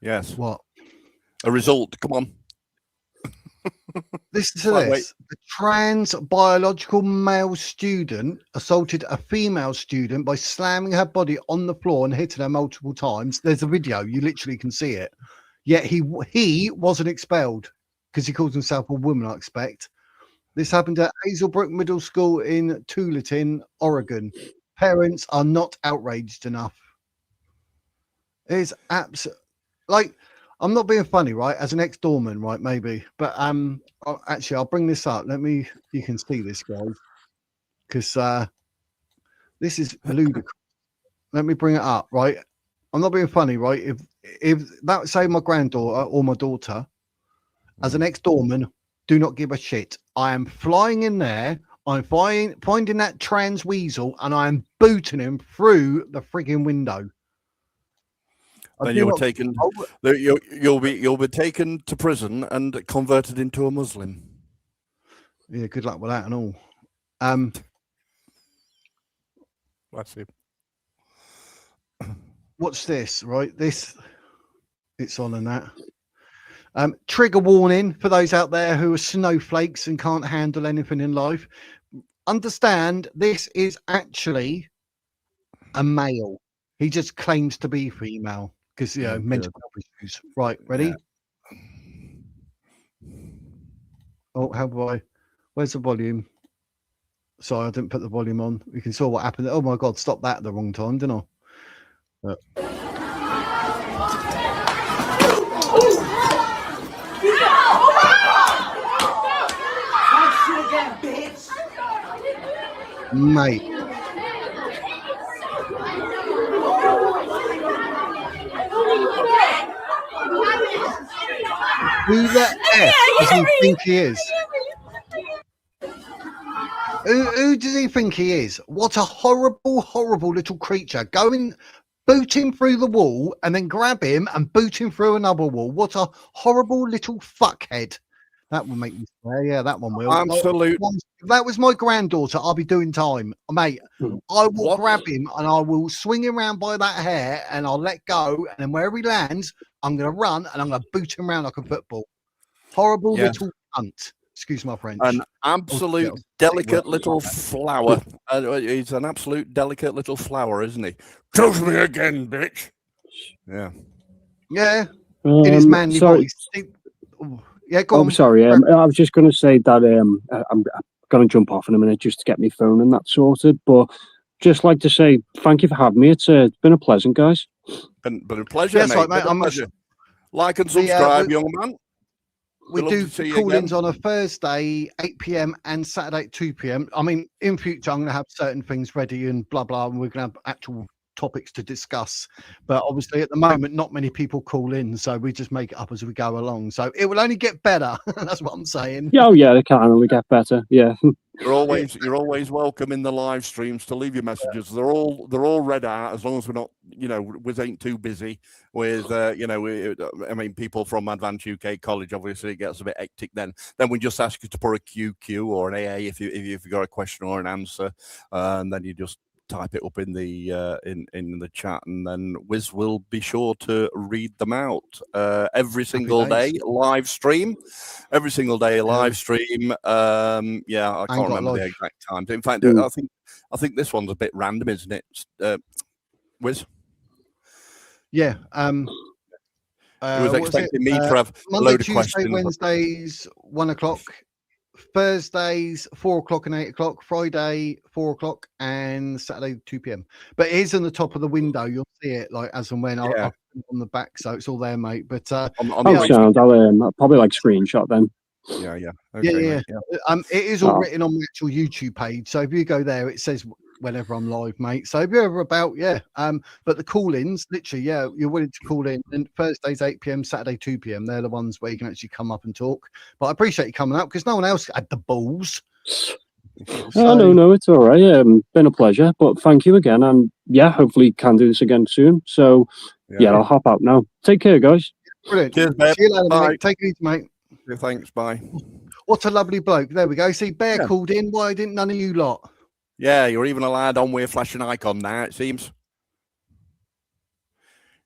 Yes. What? A result. Come on. Listen to this. A trans biological male student assaulted a female student by slamming her body on the floor and hitting her multiple times. There's a video. You literally can see it. Yet he wasn't expelled because he calls himself a woman, I expect. This happened at Hazelbrook Middle School in Tualatin, Oregon. Parents are not outraged enough. It's absolutely like, I'm not being funny, right? As an ex-doorman, right? Maybe, but actually, I'll bring this up. You can see this, guys, because this is ludicrous. Let me bring it up, right? I'm not being funny, right? If that say my granddaughter or my daughter, as an ex-doorman, do not give a shit. I am flying in there. I'm finding that trans weasel, and I am booting him through the frigging window. Then you were taken. You'll be taken to prison and converted into a Muslim. Yeah, good luck with that and all. Bless him. Watch this, right? It's on and that. Trigger warning for those out there who are snowflakes and can't handle anything in life. Understand, this is actually a male. He just claims to be female because, mental health issues. Right, ready? Yeah. Oh, where's the volume? Sorry, I didn't put the volume on. You can see what happened. Oh my God, stop that at the wrong time, didn't I? Mate. Who the F does he think he is? Who does he think he is? What a horrible, horrible little creature. Boot him through the wall and then grab him and boot him through another wall. What a horrible little fuckhead. That will make me swear. Yeah, that one will. Absolutely. If that was my granddaughter, I'll be doing time. Mate, I will grab him and I will swing him around by that hair and I'll let go. And then wherever he lands, I'm going to run and I'm going to boot him around like a football. Horrible Yes. little cunt. Excuse my French. An absolute delicate little flower. He's an absolute delicate little flower, isn't he? Trust me again, bitch. Yeah. Yeah. In his manly sorry. voice. Yeah, go on. Sorry. I was just going to say that I'm going to jump off in a minute just to get my phone and that sorted. But just like to say thank you for having me. It's been a pleasant, guys. Been a pleasure, Yes, mate. right, mate. Been a pleasure. Like and subscribe, young man. We We'd love do to see you call-ins again. on a Thursday, 8 p.m. and Saturday, 2 p.m. I mean, in future, I'm going to have certain things ready and blah, blah, and we're going to have actual topics to discuss. But obviously, at the moment, not many people call in, so we just make it up as we go along. So it will only get better. That's what I'm saying. Yeah, they can only get better. Yeah. You're always welcome in the live streams to leave your messages. They're all read out as long as we're not, we ain't too busy with, I mean, people from Advanced UK College. Obviously, it gets a bit hectic. Then we just ask you to put a QQ or an AA if you've got a question or an answer, and then you just type it up in the in the chat, and then Wiz will be sure to read them out every single day live stream. Every single day live stream. I can't remember the exact times. In fact, I think this one's a bit random, isn't it, Wiz? Yeah. He was expecting me to have Monday, a load of Tuesday, questions. Wednesdays, 1 o'clock. Thursdays, 4 o'clock and 8 o'clock. Friday, 4 o'clock, and Saturday, 2 p.m. But it is on the top of the window. You'll see it like as and when I'll put it on the back, so it's all there, mate. But I'll probably like screenshot then. Okay, yeah. It is all written on the actual YouTube page. So if you go there, it says whenever I'm live, mate. So if you're ever about, but the call-ins, literally, you're willing to call in. And Thursdays 8 p.m, Saturday 2 p.m. They're the ones where you can actually come up and talk. But I appreciate you coming up because no one else had the balls. No, it's all right. Been a pleasure, but thank you again, and hopefully can do this again soon. So I'll hop out now. Take care, guys. Brilliant. Cheers, babe. See you later, Bye. mate. Take it easy, mate. Thanks. Bye. What a lovely bloke. There we go. See, Bear called in. Why didn't none of you lot? Yeah, you're even allowed on with a flashing icon now, it seems.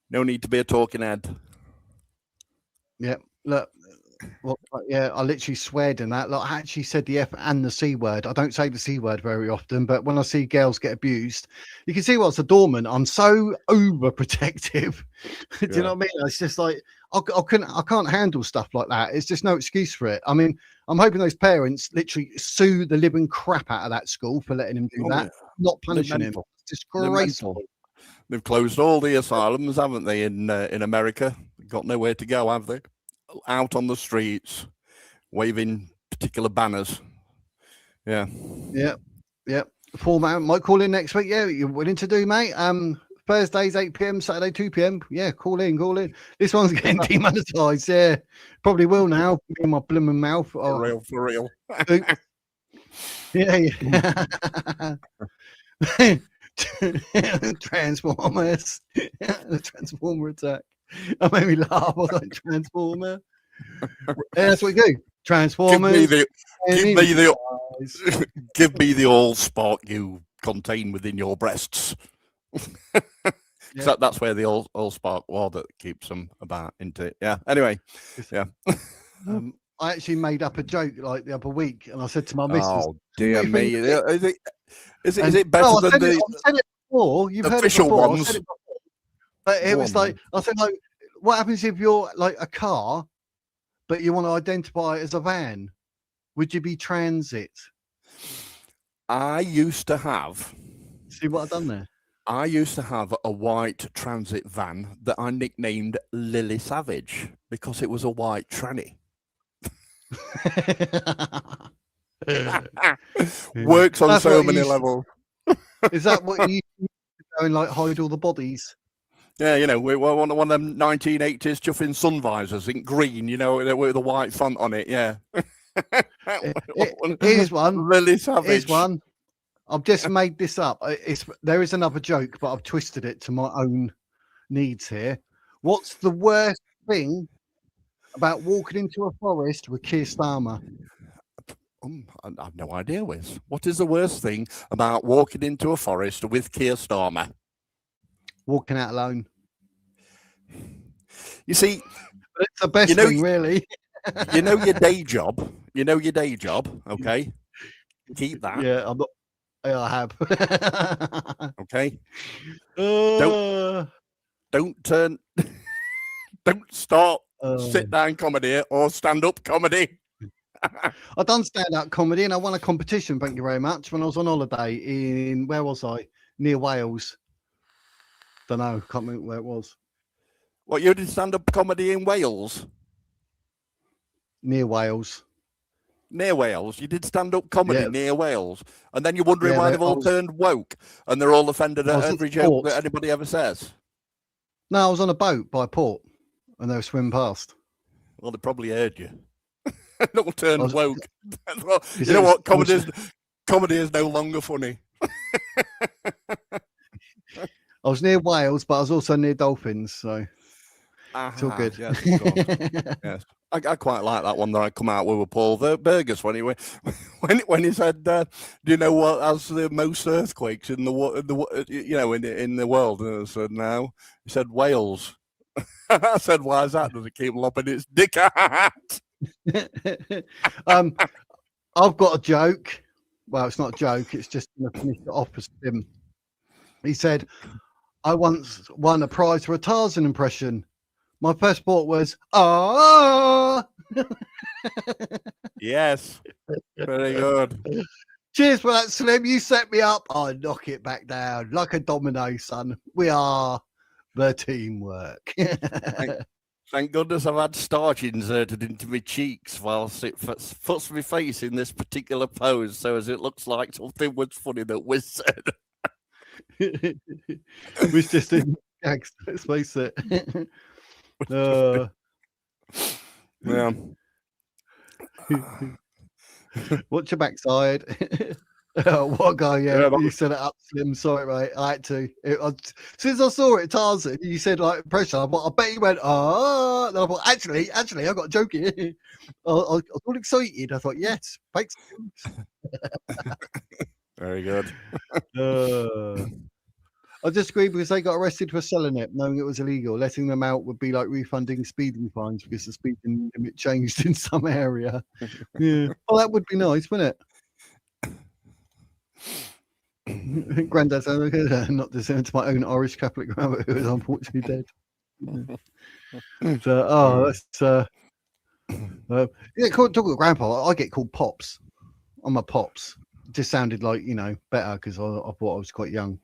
No need to be a talking head. Yeah, look. I literally sweared in that. Like, I actually said the F and the C word. I don't say the C word very often, but when I see girls get abused, you can see what's a doorman. I'm so overprotective. Do you know what I mean? It's just like I can't handle stuff like that. It's just no excuse for it. I mean, I'm hoping those parents literally sue the living crap out of that school for letting him do that, not punishing him. It's disgraceful. They've closed all the asylums, haven't they, in America? Got nowhere to go, have they? Out on the streets, waving particular banners. Yeah. Format might call in next week. Yeah, you're willing to do, mate. Thursdays 8 p.m, Saturday 2 p.m. Yeah, call in. This one's getting demonetized. Yeah, probably will now. Me in my blooming mouth. For real. Yeah. Transformers. The Transformer attack. That made me laugh. I was like, Transformer. That's what we do. Transformers. Give me the all spark you contain within your breasts. So that's where the all spark war that keeps them about into it. Yeah. Anyway. Yeah. I actually made up a joke like the other week, and I said to my missus, "Oh dear me, is it better than the I've said it before? You've heard official it before. ones?" I said it before. But it was like, I said, like, what happens if you're like a car, but you want to identify it as a van? Would you be transit? I used to have. See what I've done there? I used to have a white transit van that I nicknamed Lily Savage because it was a white tranny. Works on so many levels. Is that what you go and like hide all the bodies? Yeah, we're one of them 1980s chuffing sun visors in green, with the white font on it. Yeah. Here's one. Lily Savage. Here's one. I've just made this up. There is another joke, but I've twisted it to my own needs here. What's the worst thing about walking into a forest with Keir Starmer? I have no idea, Wiz. What is the worst thing about walking into a forest with Keir Starmer? Walking out alone. You see, it's the best thing, really. You know your day job. You know your day job. Okay, keep that. Yeah, I'm not. Yeah, I have. Okay. Don't turn. Don't start sit down comedy or stand up comedy. I've done stand-up comedy and I won a competition, thank you very much, when I was on holiday in, where was I? Near Wales. Don't know, can't remember where it was. What, you did stand-up comedy in Wales? Near Wales. Near Wales? You did stand-up comedy near Wales? And then you're wondering why they've all turned woke and they're all offended at every joke that anybody ever says? No, I was on a boat by a port and they were swimming past. Well, they probably heard you. They all turned woke. Well, you know what? Comedy is no longer funny. I was near Wales, but I was also near dolphins, so it's all good. Yes, yes. I quite like that one that I come out with Paul Burgess when he said, "Do you know what has the most earthquakes in the world?" And I said, "No." He said, "Wales." I said, "Why is that? Does it keep lopping its dick out?" I've got a joke. Well, it's not a joke. It's just going to finish it off with him. He said, "I once won a prize for a Tarzan impression. My first thought was, ah." Yes. Very good. Cheers for that, Slim. You set me up. I knock it back down like a domino, son. We are the teamwork. Thank goodness I've had starch inserted into my cheeks whilst it puts my face in this particular pose, so as it looks like something was funny that was said. It was just in gags, let's face it. Yeah. Watch your backside. What guy? Yeah, you set it up, Slim. Sorry, mate. I had to. Since I saw it, Tarzan, you said like pressure. I bet you went, ah. And I thought, actually, I got a joke here. I was all excited. I thought, yes, thanks. Very good. I disagree because they got arrested for selling it, knowing it was illegal. Letting them out would be like refunding speeding fines because the speeding limit changed in some area. Yeah, well, that would be nice, wouldn't it? Granddad said, "Not dissimilar to my own Irish Catholic grandmother who is unfortunately dead." So, that's talk about Grandpa. I get called Pops. I'm a Pops. It just sounded like better because I thought I was quite young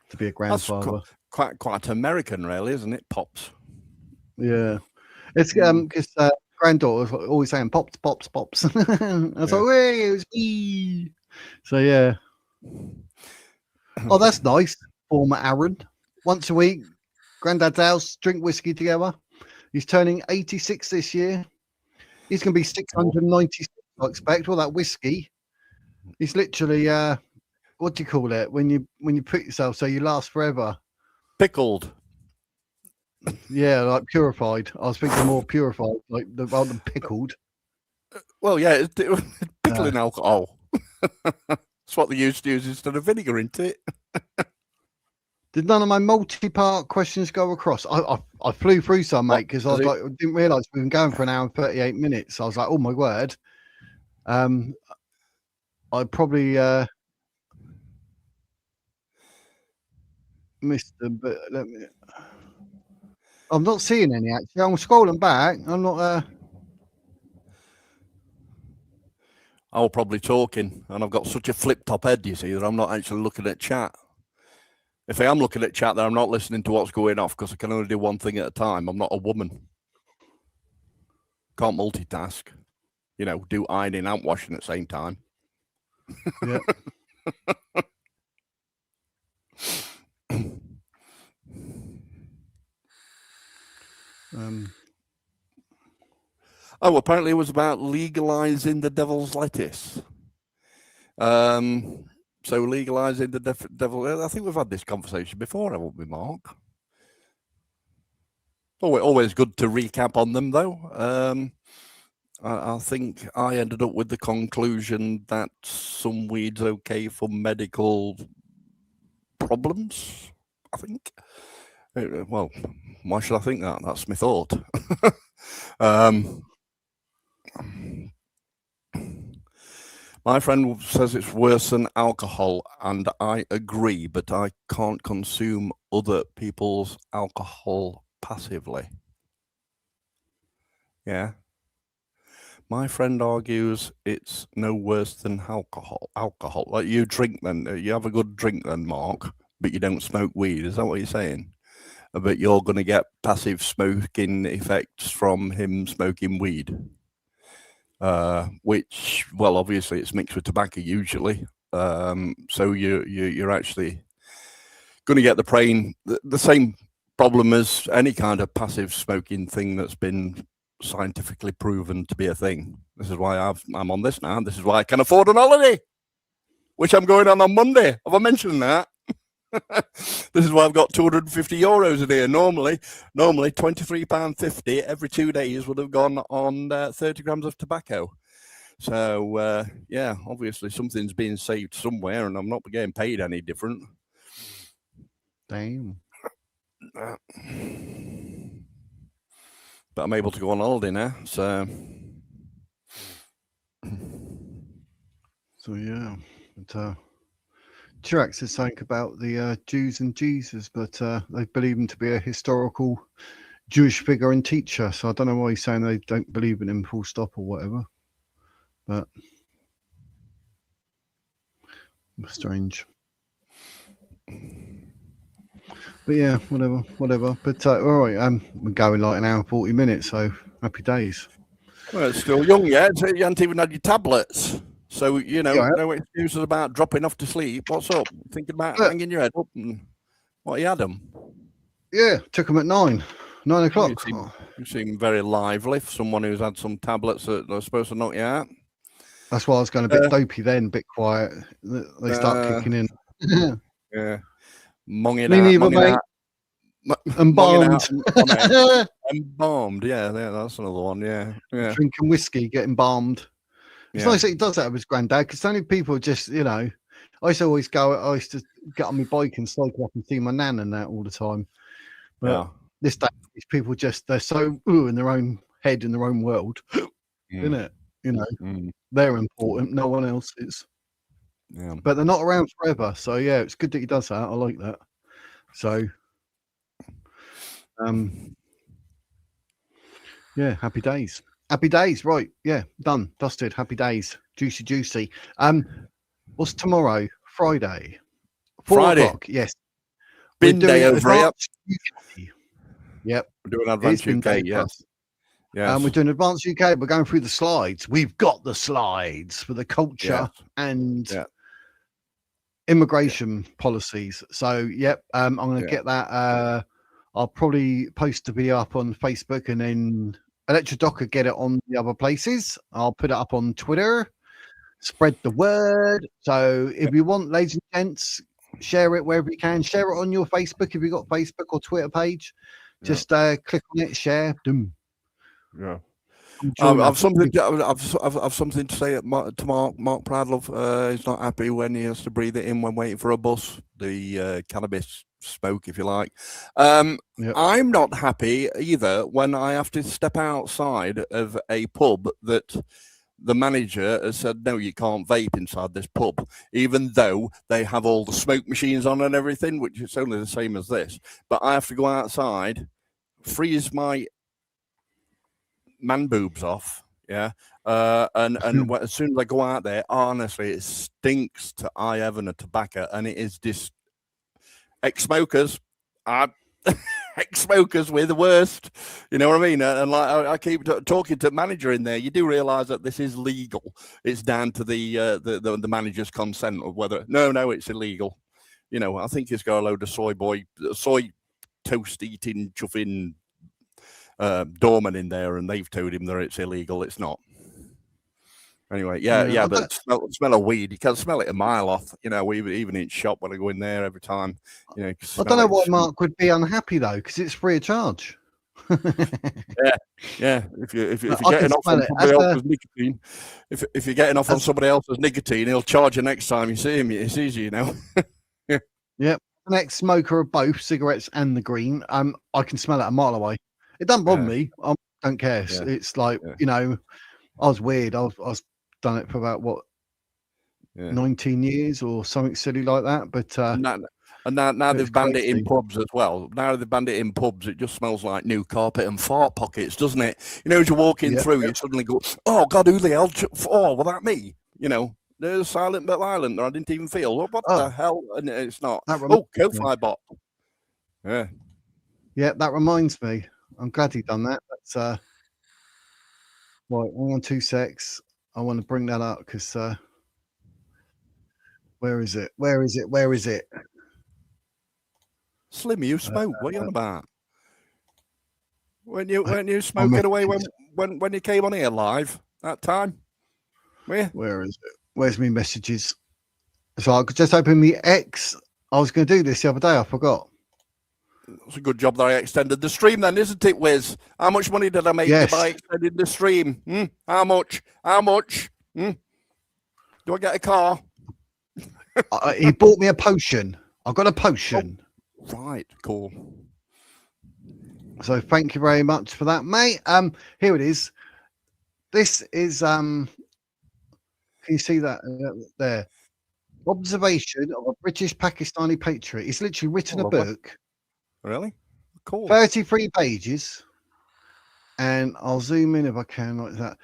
to be a grandfather. That's quite American, really, isn't it? Pops. Yeah, it's because granddaughter was always saying pops, pops, pops. I was like, "Hey, it was me." So yeah. Oh, that's nice. Former Aaron. Once a week, Granddad's house, drink whiskey together. He's turning 86 this year. He's going to be 696, I expect. All that whiskey. He's literally, what do you call it? When you put yourself so you last forever. Pickled. Yeah, like purified. I was thinking more purified, like rather than pickled. Well, yeah, it's pickling alcohol. That's what they used to use instead of vinegar, isn't it? Did none of my multi-part questions go across? I flew through some, mate, because I was like, I didn't realise we've been going for an hour and 38 minutes. I was like, oh my word. I probably missed them, but I'm not seeing any actually. I'm scrolling back. I'm not. I was probably talking, and I've got such a flip-top head, you see, that I'm not actually looking at chat. If I am looking at chat, then I'm not listening to what's going off because I can only do one thing at a time. I'm not a woman. Can't multitask. Do ironing and washing at the same time. Yeah. Oh, apparently it was about legalizing the devil's lettuce. So legalizing the devil. I think we've had this conversation before, haven't we, Mark? Always good to recap on them, though. I think I ended up with the conclusion that some weed's okay for medical problems, I think. Well, why should I think that? That's my thought. My friend says it's worse than alcohol, and I agree, but I can't consume other people's alcohol passively. Yeah. My friend argues it's no worse than alcohol. Like you drink then, you have a good drink then, Mark, but you don't smoke weed. Is that what you're saying? But you're going to get passive smoking effects from him smoking weed. Which, well, obviously it's mixed with tobacco usually. So you're actually going to get the same problem as any kind of passive smoking thing that's been scientifically proven to be a thing. This is why I'm on this now. This is why I can afford an holiday, which I'm going on Monday. Have I mentioned that? This is why I've got €250 a day. Normally £23.50 every 2 days would have gone on 30 grams of tobacco. So yeah, obviously something's being saved somewhere, and I'm not getting paid any different. Damn. But I'm able to go on holiday now, so yeah. But, Chirac is saying about the Jews and Jesus, but they believe him to be a historical Jewish figure and teacher. So I don't know why he's saying they don't believe in him, full stop or whatever. But strange. But yeah, whatever. But all right, we're going like an hour and 40 minutes, so happy days. Well, it's still young yet. You haven't even had your tablets. So, you know, no excuses about dropping off to sleep. What's up? Thinking about hanging your head up and what, you had them? Yeah, took them at 9 o'clock. You seem very lively for someone who's had some tablets that are supposed to knock you out. That's why I was going a bit dopey then, a bit quiet. They start kicking in. Yeah. Monging out. Embalmed. Embalmed, yeah, that's another one, yeah. Drinking whiskey, getting balmed. It's nice that he does that with his granddad, because so many people just, you know, I used to get on my bike and cycle up and see my nan and that all the time. But this day, these people they're so in their own head, in their own world, isn't it? You know, they're important, no one else is. Yeah. But they're not around forever. So, yeah, it's good that he does that. I like that. So, yeah, happy days. Happy days, right? Yeah, done, dusted. Happy days, juicy. What's tomorrow? Friday. 4 o'clock. Yes. Bin day over here. Yep. We're doing Advanced UK. Yes. We're doing Advanced UK. We're going through the slides. We've got the slides for the culture and immigration policies. So, yep. I'm going to get that. I'll probably post the video up on Facebook, and then Electrodoc could get it on the other places. I'll put it up on Twitter, spread the word. So if you want, ladies and gents, share it wherever you can. Share it on your Facebook if you've got Facebook or Twitter page. Just click on it, share. Boom. Yeah. I've something to say to Mark. Mark Pradlove. He's not happy when he has to breathe it in when waiting for a bus. The cannabis smoke, if you like. I'm not happy either when I have to step outside of a pub that the manager has said, no, you can't vape inside this pub, even though they have all the smoke machines on and everything, which is only the same as this. But I have to go outside, freeze my man boobs off, and as soon as I go out there, honestly, it stinks to high heaven of tobacco, and it is just ex-smokers. Ex-smokers, we're the worst. You know what I mean? And like I keep talking to manager in there. You do realise that this is legal. It's down to the manager's consent of whether no, it's illegal. You know, I think he's got a load of soy toast eating, chuffing doorman in there, and they've told him that it's illegal. It's not. Anyway, but smell of weed, you can smell it a mile off. You know, even in shop when I go in there every time. You know, I don't know why Mark would be unhappy though, because it's free of charge. yeah. If you're getting off on somebody else's nicotine, if you're getting off on somebody else's nicotine, he'll charge you next time you see him. It's easy, you know. Yep. An ex-smoker of both cigarettes and the green. I can smell it a mile away. It doesn't bother me. I don't care. It's like you know. I was weird. I was done it for about what 19 years or something silly like that. But now they've banned it in pubs as well. Now they've banned it in pubs. It just smells like new carpet and fart pockets, doesn't it? You know, as you're walking through, you suddenly go, "Oh God, who the hell? Oh, was that me?" You know, there's Silent but Island there. I didn't even feel. What the hell? And it's not. Ko-Fi bot. Yeah. Yeah, that reminds me. I'm glad he done that. That's right. Hang on 2 secs. I want to bring that up because where is it? Where is it? Where is it? Slim, you smoke. What are you on about? When you smoking away when you came on here live that time? Where is it? Where's my messages? So I could just open the X. I was going to do this the other day. I forgot. It's a good job that I extended the stream then, isn't it, Wiz? How much money did I make by extending the stream? How much? Do I get a car? He bought me a potion. I got a potion. Oh, right, cool. So thank you very much for that, mate. Here it is. This is can you see that there? Observation of a British Pakistani patriot. He's literally written a book. Really? Cool. 33 pages. And I'll zoom in if I can like that.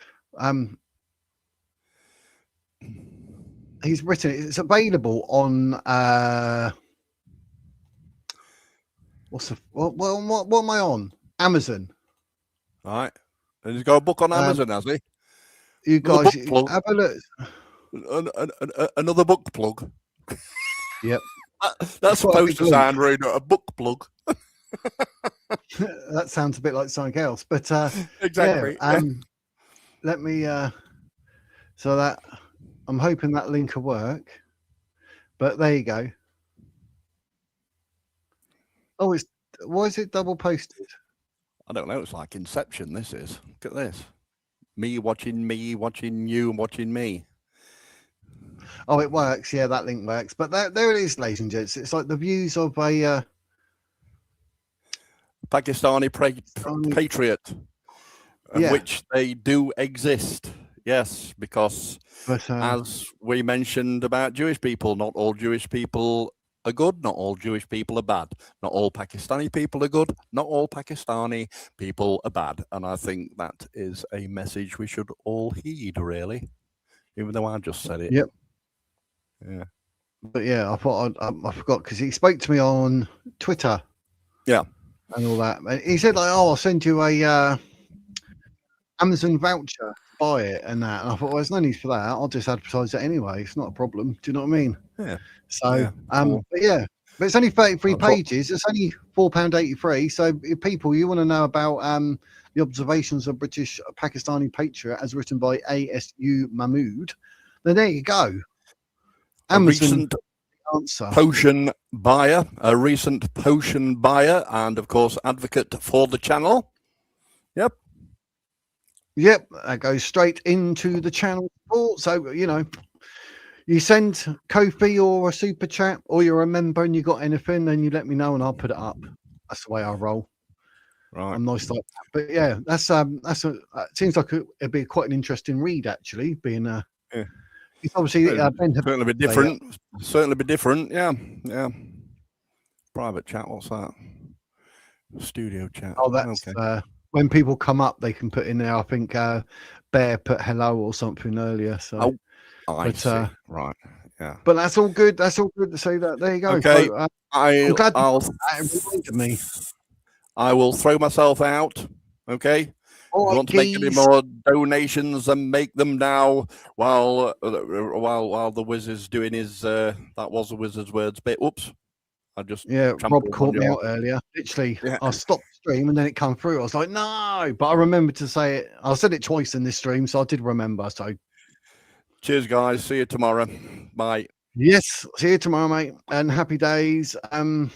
He's written it. It's available on what am I on? Amazon. All right. And he's got a book on Amazon, has he? You guys have a look. Another book plug. Yep. That's supposed to sound rude, a book plug. That sounds a bit like something else, but exactly. Let me so that I'm hoping that link will work. But there you go. Oh, why is it double posted? I don't know. It's like Inception. This is. Look at this. Me, watching you, watching me. Oh, it works. Yeah, that link works. But there it is, ladies and gents. It's like the views of a Pakistani patriot, which they do exist. Yes, because as we mentioned about Jewish people, not all Jewish people are good, not all Jewish people are bad. Not all Pakistani people are good, not all Pakistani people are bad. And I think that is a message we should all heed, really, even though I just said it. Yep. Yeah. But yeah, I thought I forgot because he spoke to me on Twitter. Yeah. And all that. And he said, like, "Oh, I'll send you a Amazon voucher to buy it and that." And I thought, well, there's no need for that. I'll just advertise it anyway. It's not a problem. Do you know what I mean? Yeah. So, but it's only 33 pages. It's only £4.83. So, if people, you want to know about the observations of British Pakistani patriot as written by ASU Mahmood, then there you go. Amazon. A recent potion buyer, and of course advocate for the channel. Yep, that goes straight into the channel support. So you send Ko-fi or a super chat, or you're a member and you got anything, then you let me know and I'll put it up. That's the way I roll. Right. I'm nice like that. But yeah, that's it seems like it'd be quite an interesting read actually, being it's obviously certainly be different. Certainly be different. Yeah. Private chat. What's that? Studio chat. Oh, that's okay. When people come up, they can put in there. I think Bear put hello or something earlier. So, I see. Right. Yeah. But that's all good. That's all good to say that. There you go. Okay. So, I'm glad that reminded me. I will throw myself out. Okay. If you want to make any more donations, and make them now while the Wiz is doing his that was the Wizard's words bit. Oops. I just Rob caught me out earlier. Literally, I stopped the stream and then it came through. I was like, no, but I remembered to say it. I said it twice in this stream, so I did remember. So cheers, guys. See you tomorrow. Bye. Yes, see you tomorrow, mate. And happy days. Don't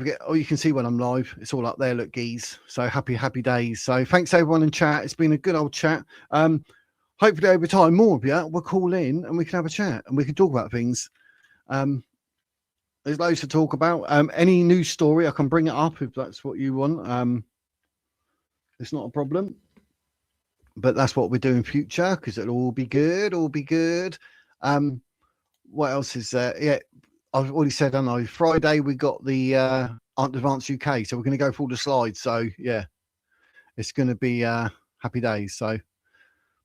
forget, you can see when I'm live. It's all up there. Look, geez. So happy days. So thanks everyone in chat. It's been a good old chat. Hopefully over time, more of you will call in and we can have a chat and we can talk about things. There's loads to talk about. Any news story, I can bring it up if that's what you want. It's not a problem. but that's what we're doing in future, because it'll all be good. What else is there? Yeah, I've already said, I know Friday we got the Advanced UK, so we're going to go through all the slides. So yeah, it's going to be happy days. So,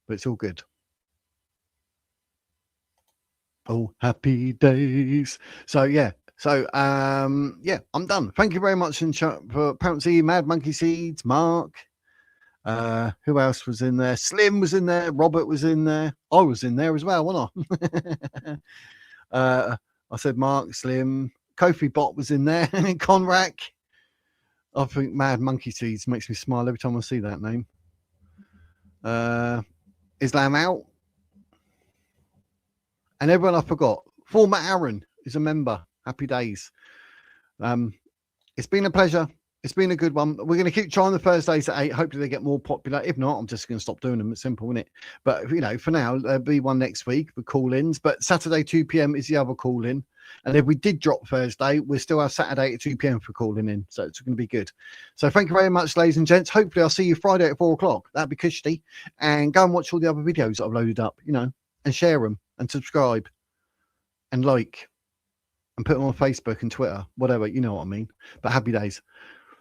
but it's all good. Oh, happy days. So yeah. So yeah, I'm done. Thank you very much for Pouncy, Mad Monkey Seeds, Mark. Who else was in there? Slim was in there. Robert was in there. I was in there as well, wasn't I? I said Mark, Slim, Kofi Bot was in there. Conrack. I think Mad Monkey Seeds makes me smile every time I see that name. Islam out. And everyone I forgot. Former Aaron is a member. Happy days. It's been a pleasure. It's been a good one. We're going to keep trying the Thursdays at 8. Hopefully they get more popular. If not, I'm just going to stop doing them. It's simple, isn't it? But, you know, for now, there'll be one next week with call-ins. But Saturday, 2 p.m. is the other call-in. And if we did drop Thursday, we'll still have Saturday at 2 p.m. for calling in. So it's going to be good. So thank you very much, ladies and gents. Hopefully I'll see you Friday at 4 o'clock. That'd be cushy. And go and watch all the other videos that I've loaded up, you know, and share them and subscribe and like and put them on Facebook and Twitter, whatever, you know what I mean. But happy days.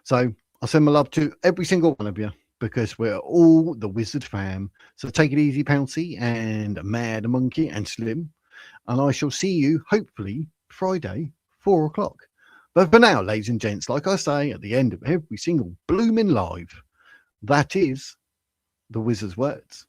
So I'll send my love to every single one of you, because we're all the Wizard fam. So take it easy, Pouncy and Mad Monkey and Slim. And I shall see you, hopefully, Friday, 4 o'clock. But for now, ladies and gents, like I say, at the end of every single blooming live, that is the Wizard's words.